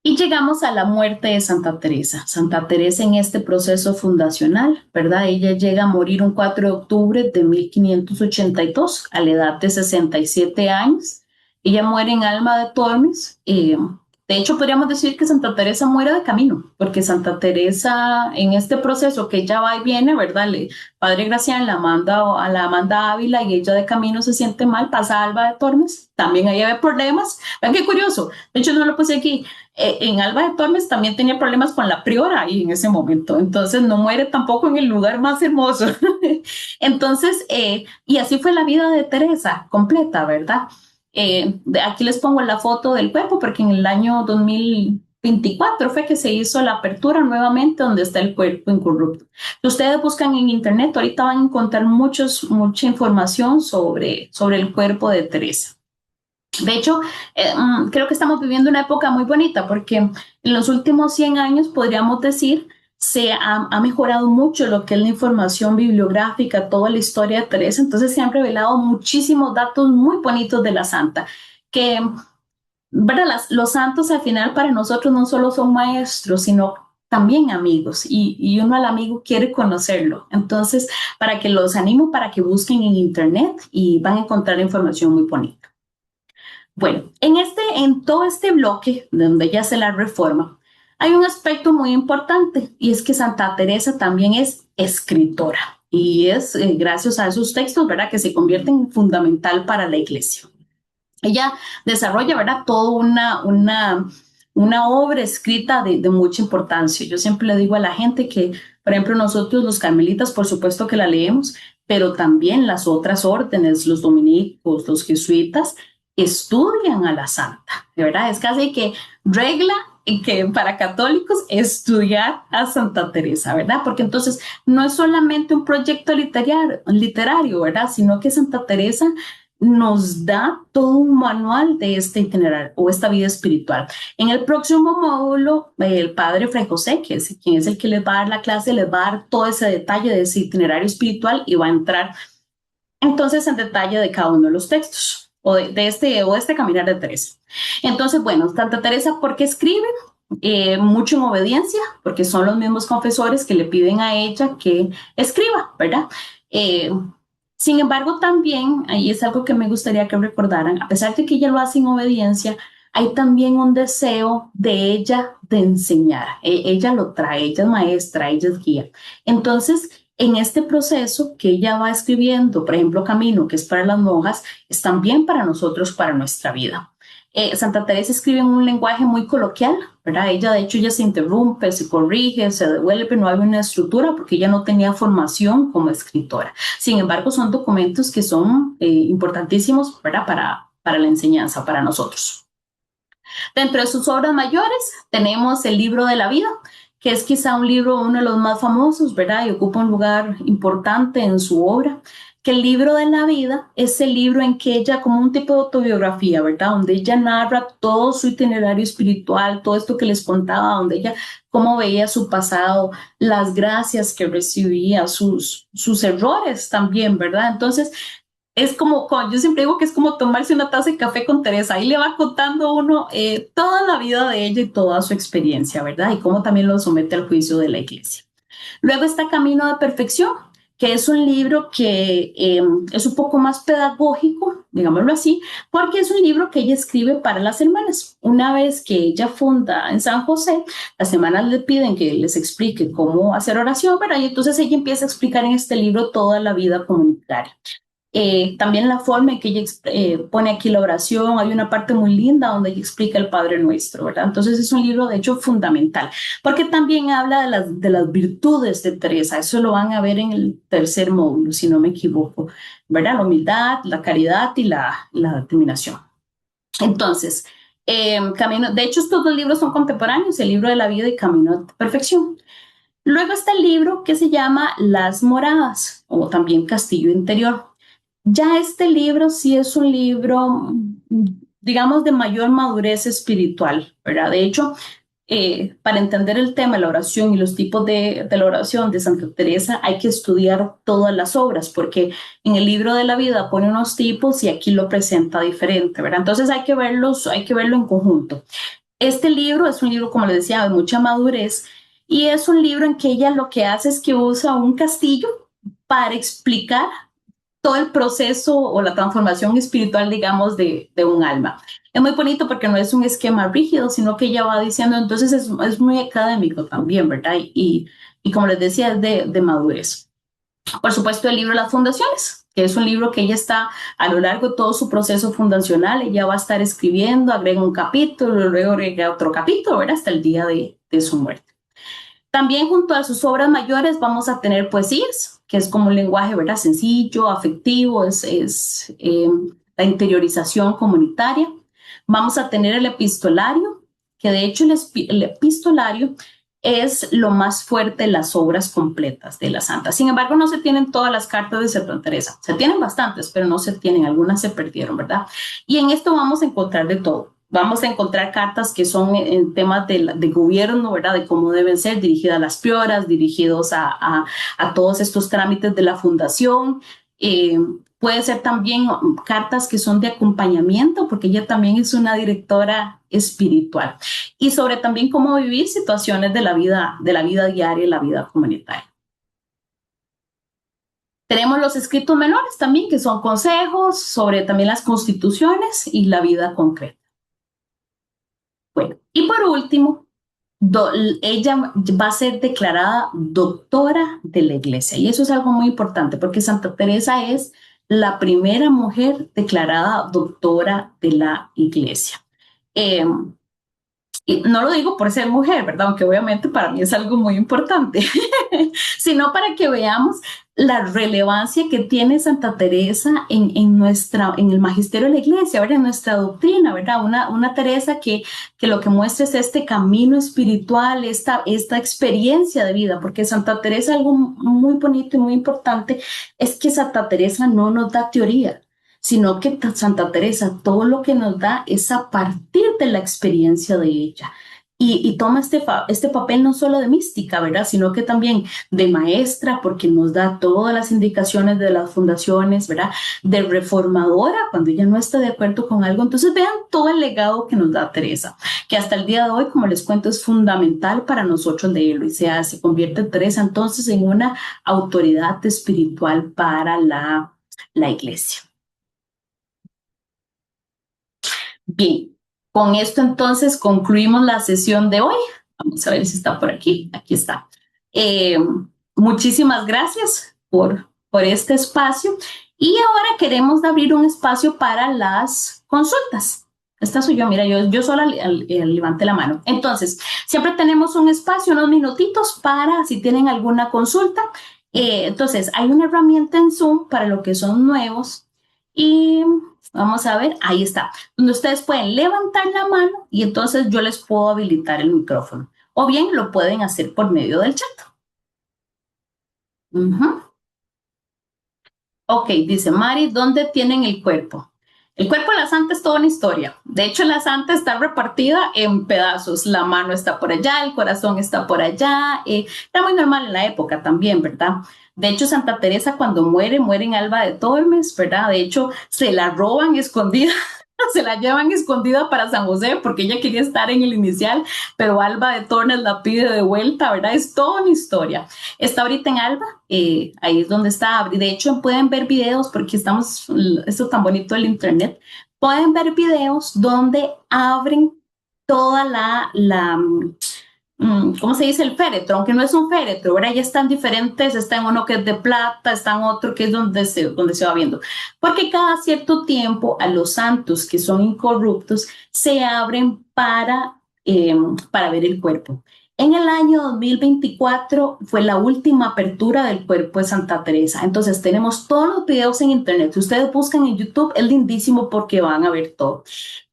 Y llegamos a la muerte de Santa Teresa. Santa Teresa en este proceso fundacional, ¿verdad? Ella llega a morir un 4 de octubre de 1582 a la edad de 67 años. Ella muere en Alma de Tormes. De hecho, podríamos decir que Santa Teresa muere de camino, porque Santa Teresa en este proceso que ella va y viene, ¿verdad? Padre Gracián la manda a Ávila y ella de camino se siente mal, pasa a Alba de Tormes. También ahí hay problemas. Vean qué curioso. De hecho, no lo puse aquí. En Alba de Tormes también tenía problemas con la priora ahí en ese momento, entonces no muere tampoco en el lugar más hermoso. Entonces, y así fue la vida de Teresa completa, ¿verdad? Aquí les pongo la foto del cuerpo porque en el año 2024 fue que se hizo la apertura nuevamente donde está el cuerpo incorrupto. Si ustedes buscan en internet, ahorita van a encontrar mucha información sobre el cuerpo de Teresa. De hecho, creo que estamos viviendo una época muy bonita porque en los últimos 100 años, podríamos decir, se ha mejorado mucho lo que es la información bibliográfica, toda la historia de Teresa. Entonces se han revelado muchísimos datos muy bonitos de la santa, que, ¿verdad? Los santos al final para nosotros no solo son maestros, sino también amigos, y uno al amigo quiere conocerlo. Entonces, para que los animo, para que busquen en internet y van a encontrar información muy bonita. Bueno, en todo este bloque donde ya se la reforma, hay un aspecto muy importante y es que Santa Teresa también es escritora y es gracias a esos textos, ¿verdad?, que se convierten en fundamental para la iglesia. Ella desarrolla, ¿verdad?, toda una obra escrita de mucha importancia. Yo siempre le digo a la gente que, por ejemplo, nosotros los carmelitas, por supuesto que la leemos, pero también las otras órdenes, los dominicos, los jesuitas, estudian a la santa, ¿verdad? Es casi que regla que para católicos estudiar a Santa Teresa, ¿verdad? Porque entonces no es solamente un proyecto literario, ¿verdad? Sino que Santa Teresa nos da todo un manual de este itinerario o esta vida espiritual. En el próximo módulo, el padre Fray José, que es quien es el que les va a dar la clase, les va a dar todo ese detalle de ese itinerario espiritual y va a entrar entonces en detalle de cada uno de los textos o de este caminar de Teresa. Entonces, bueno, Santa Teresa, ¿por qué escribe? Mucho en obediencia, porque son los mismos confesores que le piden a ella que escriba, ¿verdad? Sin embargo, también, ahí es algo que me gustaría que recordaran, a pesar de que ella lo hace en obediencia, hay también un deseo de ella de enseñar. Ella lo trae, ella es maestra, ella es guía. Entonces, en este proceso que ella va escribiendo, por ejemplo, Camino, que es para las monjas, es también para nosotros, para nuestra vida. Santa Teresa escribe en un lenguaje muy coloquial, ¿verdad? Ella, de hecho, ella se interrumpe, se corrige, se devuelve, no hay una estructura porque ella no tenía formación como escritora. Sin embargo, son documentos que son importantísimos, ¿verdad? Para la enseñanza, para nosotros. Dentro de sus obras mayores tenemos el Libro de la Vida, que es quizá un libro, uno de los más famosos, ¿verdad? Y ocupa un lugar importante en su obra, que el Libro de la Vida es el libro en que ella, como un tipo de autobiografía, ¿verdad? Donde ella narra todo su itinerario espiritual, todo esto que les contaba, donde ella cómo veía su pasado, las gracias que recibía, sus errores también, ¿verdad? Entonces, es como, yo siempre digo que es como tomarse una taza de café con Teresa. Ahí le va contando uno toda la vida de ella y toda su experiencia, ¿verdad? Y cómo también lo somete al juicio de la iglesia. Luego está Camino de Perfección, que es un libro que es un poco más pedagógico, digámoslo así, porque es un libro que ella escribe para las hermanas. Una vez que ella funda en San José, las hermanas le piden que les explique cómo hacer oración, ¿verdad? Y entonces ella empieza a explicar en este libro toda la vida comunitaria. También la forma en que ella pone aquí la oración, hay una parte muy linda donde ella explica el Padre Nuestro, ¿verdad? Entonces es un libro de hecho fundamental, porque también habla de las virtudes de Teresa, eso lo van a ver en el tercer módulo, si no me equivoco, ¿verdad? La humildad, la caridad y la determinación. Entonces, Camino, de hecho estos dos libros son contemporáneos, el libro de la vida y Camino a Perfección. Luego está el libro que se llama Las Moradas o también Castillo Interior. Ya este libro sí es un libro, digamos, de mayor madurez espiritual, ¿verdad? De hecho, para entender el tema de la oración y los tipos de la oración de Santa Teresa, hay que estudiar todas las obras, porque en el libro de la vida pone unos tipos y aquí lo presenta diferente, ¿verdad? Entonces hay que verlo en conjunto. Este libro es un libro, como les decía, de mucha madurez y es un libro en que ella lo que hace es que usa un castillo para explicar todo el proceso o la transformación espiritual, digamos, de un alma. Es muy bonito porque no es un esquema rígido, sino que ella va diciendo, entonces es muy académico también, ¿verdad? Y como les decía, es de madurez. Por supuesto, el libro Las Fundaciones, que es un libro que ella está a lo largo de todo su proceso fundacional, ella va a estar escribiendo, agrega un capítulo, luego agrega otro capítulo, ¿verdad? Hasta el día de su muerte. También junto a sus obras mayores vamos a tener poesías, que es como un lenguaje, ¿verdad? Sencillo, afectivo, la interiorización comunitaria. Vamos a tener el epistolario, que de hecho el epistolario es lo más fuerte de las obras completas de la santa. Sin embargo, no se tienen todas las cartas de Santa Teresa. Se tienen bastantes, pero no se tienen. Algunas se perdieron, ¿verdad? Y en esto vamos a encontrar de todo. Vamos a encontrar cartas que son en temas de gobierno, ¿verdad? De cómo deben ser dirigidas las prioras, dirigidos a todos estos trámites de la fundación. Puede ser también cartas que son de acompañamiento, porque ella también es una directora espiritual. Y sobre también cómo vivir situaciones de la vida diaria y la vida comunitaria. Tenemos los escritos menores también, que son consejos sobre también las constituciones y la vida concreta. Bueno, y por último, ella va a ser declarada doctora de la iglesia. Y eso es algo muy importante porque Santa Teresa es la primera mujer declarada doctora de la iglesia. Y no lo digo por ser mujer, ¿verdad? Aunque obviamente para mí es algo muy importante, sino para que veamos la relevancia que tiene Santa Teresa en el magisterio de la iglesia, ¿verdad? En nuestra doctrina, ¿verdad? Una Teresa que lo que muestra es este camino espiritual, esta experiencia de vida, porque Santa Teresa, algo muy bonito y muy importante, es que Santa Teresa no nos da teoría, sino que Santa Teresa todo lo que nos da es a partir de la experiencia de ella. Y toma este papel no solo de mística, ¿verdad? Sino que también de maestra, porque nos da todas las indicaciones de las fundaciones, ¿verdad? De reformadora, cuando ella no está de acuerdo con algo. Entonces vean todo el legado que nos da Teresa, que hasta el día de hoy, como les cuento, es fundamental para nosotros leerlo y se convierte Teresa entonces en una autoridad espiritual para la iglesia. Bien, con esto entonces concluimos la sesión de hoy. Vamos a ver si está por aquí. Aquí está. Muchísimas gracias por este espacio. Y ahora queremos abrir un espacio para las consultas. Esta soy yo, mira, yo sola levanté la mano. Entonces, siempre tenemos un espacio, unos minutitos para si tienen alguna consulta. Entonces, hay una herramienta en Zoom para lo que son nuevos y vamos a ver, ahí está, donde ustedes pueden levantar la mano y entonces yo les puedo habilitar el micrófono. O bien lo pueden hacer por medio del chat. Ok, dice Mari, ¿dónde tienen el cuerpo? El cuerpo de la santa es toda una historia. De hecho, la santa está repartida en pedazos. La mano está por allá, el corazón está por allá. Era muy normal en la época también, ¿verdad? De hecho, Santa Teresa cuando muere en Alba de Tormes, ¿verdad? De hecho, se la roban escondida, se la llevan escondida para San José porque ella quería estar en el inicial, pero Alba de Tormes la pide de vuelta, ¿verdad? Es toda una historia. Está ahorita en Alba, ahí es donde está. De hecho, pueden ver videos porque esto es tan bonito el internet. Pueden ver videos donde abren toda ¿cómo se dice? El féretro, aunque no es un féretro, ¿verdad? Ya están diferentes, está en uno que es de plata, está en otro que es donde se va viendo. Porque cada cierto tiempo a los santos que son incorruptos se abren para ver el cuerpo. En el año 2024 fue la última apertura del cuerpo de Santa Teresa. Entonces tenemos todos los videos en internet. Si ustedes buscan en YouTube, es lindísimo porque van a ver todo.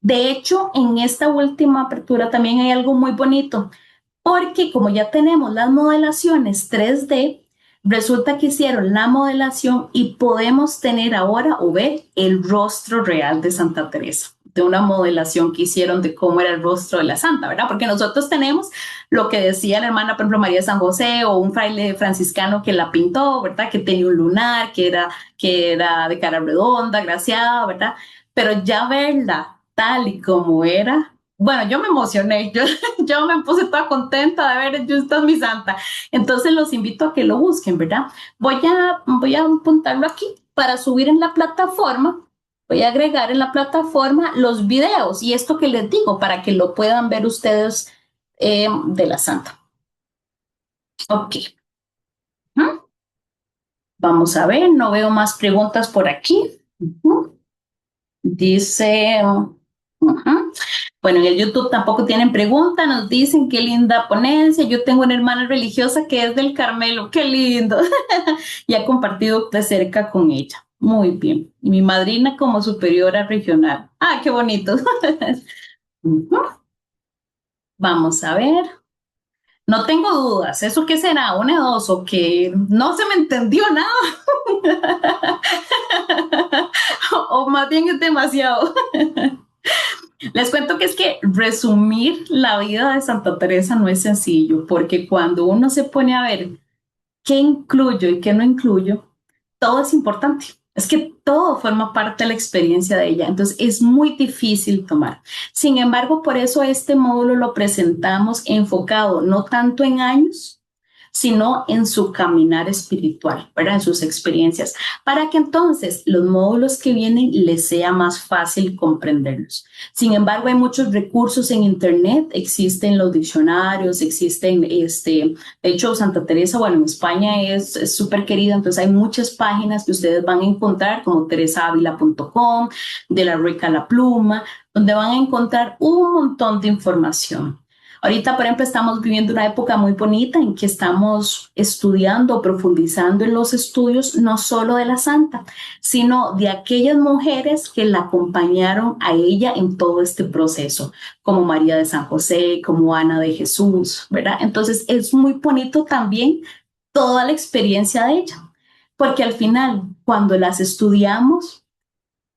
De hecho, en esta última apertura también hay algo muy bonito, porque como ya tenemos las modelaciones 3D, resulta que hicieron la modelación y podemos tener ahora o ver el rostro real de Santa Teresa, de una modelación que hicieron de cómo era el rostro de la santa, ¿verdad? Porque nosotros tenemos lo que decía la hermana, por ejemplo, María de San José, o un fraile franciscano que la pintó, ¿verdad? Que tenía un lunar, que era de cara redonda, graciada, ¿verdad? Pero ya verla tal y como era, bueno, yo me emocioné, yo me puse toda contenta de ver, yo esta es mi santa. Entonces los invito a que lo busquen, ¿verdad? Voy a apuntarlo aquí para subir en la plataforma. Voy a agregar en la plataforma los videos y esto que les digo para que lo puedan ver ustedes de la santa. Ok. Vamos a ver, no veo más preguntas por aquí. Dice, bueno, en el YouTube tampoco tienen pregunta, nos dicen qué linda ponencia. Yo tengo una hermana religiosa que es del Carmelo, qué lindo. Y ha compartido de cerca con ella. Muy bien. Y mi madrina como superiora regional. Ah, qué bonito. Vamos a ver. No tengo dudas. ¿Eso qué será? ¿Una, dos o que no se me entendió nada? O más bien es demasiado. Les cuento que es que resumir la vida de Santa Teresa no es sencillo, porque cuando uno se pone a ver qué incluyo y qué no incluyo, todo es importante. Es que todo forma parte de la experiencia de ella, entonces es muy difícil tomar. Sin embargo, por eso este módulo lo presentamos enfocado no tanto en años, sino en su caminar espiritual, ¿verdad? En sus experiencias, para que entonces los módulos que vienen les sea más fácil comprenderlos. Sin embargo, hay muchos recursos en Internet, existen los diccionarios, de hecho, Santa Teresa, bueno, en España es súper querida, entonces hay muchas páginas que ustedes van a encontrar, como teresaavila.com, de la Rica a la Pluma, donde van a encontrar un montón de información. Ahorita, por ejemplo, estamos viviendo una época muy bonita en que estamos estudiando, profundizando en los estudios no solo de la santa, sino de aquellas mujeres que la acompañaron a ella en todo este proceso, como María de San José, como Ana de Jesús, ¿verdad? Entonces es muy bonito también toda la experiencia de ella, porque al final, cuando las estudiamos,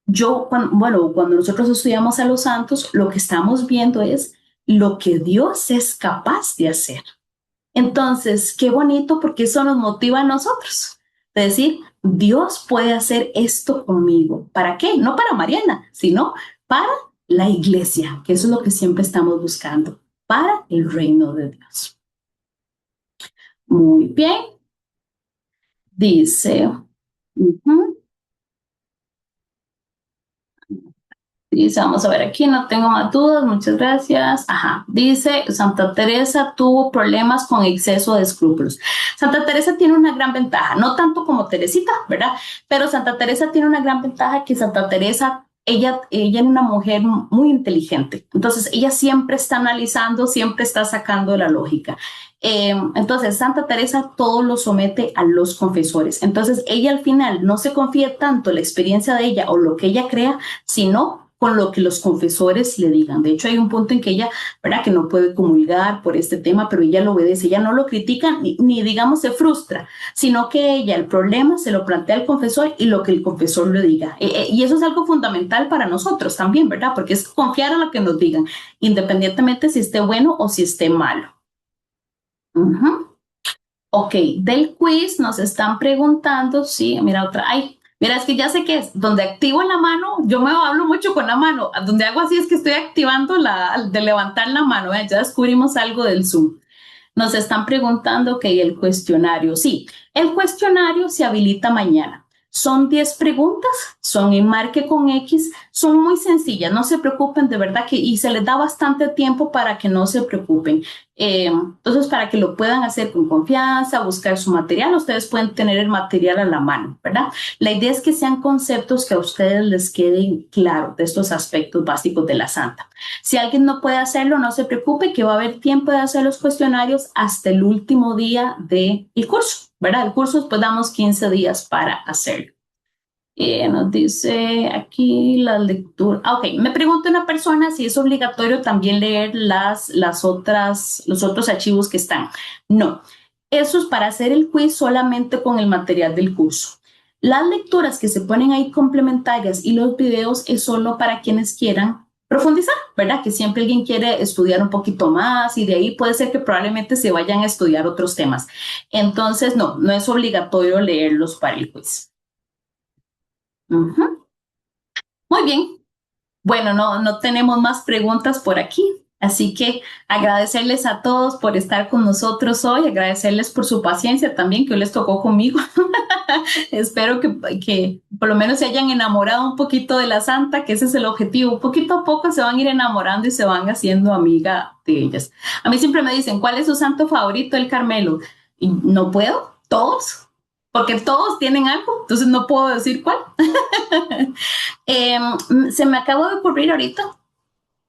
cuando nosotros estudiamos a los santos, lo que estamos viendo es lo que Dios es capaz de hacer. Entonces, qué bonito porque eso nos motiva a nosotros. Es decir, Dios puede hacer esto conmigo. ¿Para qué? No para Mariana, sino para la iglesia, que eso es lo que siempre estamos buscando, para el reino de Dios. Muy bien. Dice, dice, vamos a ver aquí, no tengo más dudas, muchas gracias. Ajá, dice, Santa Teresa tuvo problemas con exceso de escrúpulos. Santa Teresa tiene una gran ventaja, no tanto como Teresita, ¿verdad? Pero Santa Teresa tiene una gran ventaja que Santa Teresa, ella es una mujer muy inteligente. Entonces, ella siempre está analizando, siempre está sacando la lógica. Entonces, Santa Teresa todo lo somete a los confesores. Entonces, ella al final no se confía tanto en la experiencia de ella o lo que ella crea, sino con lo que los confesores le digan. De hecho, hay un punto en que ella, ¿verdad?, que no puede comulgar por este tema, pero ella lo obedece, ella no lo critica ni digamos se frustra, sino que ella el problema se lo plantea al confesor y lo que el confesor le diga. Y eso es algo fundamental para nosotros también, ¿verdad? Porque es confiar en lo que nos digan, independientemente si esté bueno o si esté malo. Ok, del quiz nos están preguntando, sí, mira otra, ay, mira, es que ya sé que es donde activo la mano, yo me hablo mucho con la mano, donde hago así es que estoy activando la de levantar la mano, ya descubrimos algo del Zoom. Nos están preguntando, ok, el cuestionario, sí, el cuestionario se habilita mañana. Son 10 preguntas, son en marque con X, son muy sencillas, no se preocupen, de verdad que, y se les da bastante tiempo para que no se preocupen. Entonces, para que lo puedan hacer con confianza, buscar su material, ustedes pueden tener el material a la mano, ¿verdad? La idea es que sean conceptos que a ustedes les queden claros de estos aspectos básicos de la Santa. Si alguien no puede hacerlo, no se preocupe, que va a haber tiempo de hacer los cuestionarios hasta el último día del curso, ¿verdad? El curso después damos 15 días para hacerlo. Nos dice aquí la lectura. Ok, me pregunta una persona si es obligatorio también leer los otros archivos que están. No, eso es para hacer el quiz solamente con el material del curso. Las lecturas que se ponen ahí complementarias y los videos es solo para quienes quieran profundizar, ¿verdad? Que siempre alguien quiere estudiar un poquito más y de ahí puede ser que probablemente se vayan a estudiar otros temas. Entonces, no es obligatorio leerlos para el quiz. Muy bien. Bueno, no tenemos más preguntas por aquí, así que agradecerles a todos por estar con nosotros hoy, agradecerles por su paciencia también que hoy les tocó conmigo. Espero que por lo menos se hayan enamorado un poquito de la Santa, que ese es el objetivo. Poquito a poco se van a ir enamorando y se van haciendo amiga de ellas. A mí siempre me dicen, ¿cuál es su santo favorito? El Carmelo. Y no puedo, todos, porque todos tienen algo, entonces no puedo decir cuál. Se me acabó de ocurrir ahorita.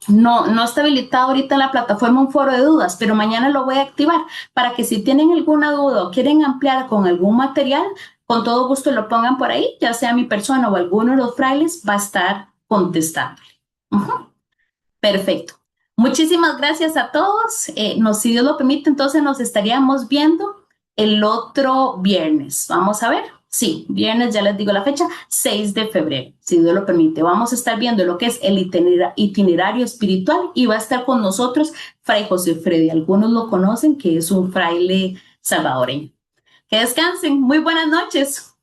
No está habilitado ahorita en la plataforma un foro de dudas, pero mañana lo voy a activar para que si tienen alguna duda o quieren ampliar con algún material, con todo gusto lo pongan por ahí, ya sea mi persona o alguno de los frailes va a estar contestando. Perfecto. Muchísimas gracias a todos. Si Dios lo permite, entonces nos estaríamos viendo el otro viernes. Vamos a ver. Sí, viernes, ya les digo la fecha, 6 de febrero, si Dios lo permite. Vamos a estar viendo lo que es el itinerario espiritual y va a estar con nosotros Fray José Freddy. Algunos lo conocen, que es un fraile salvadoreño. Que descansen. Muy buenas noches.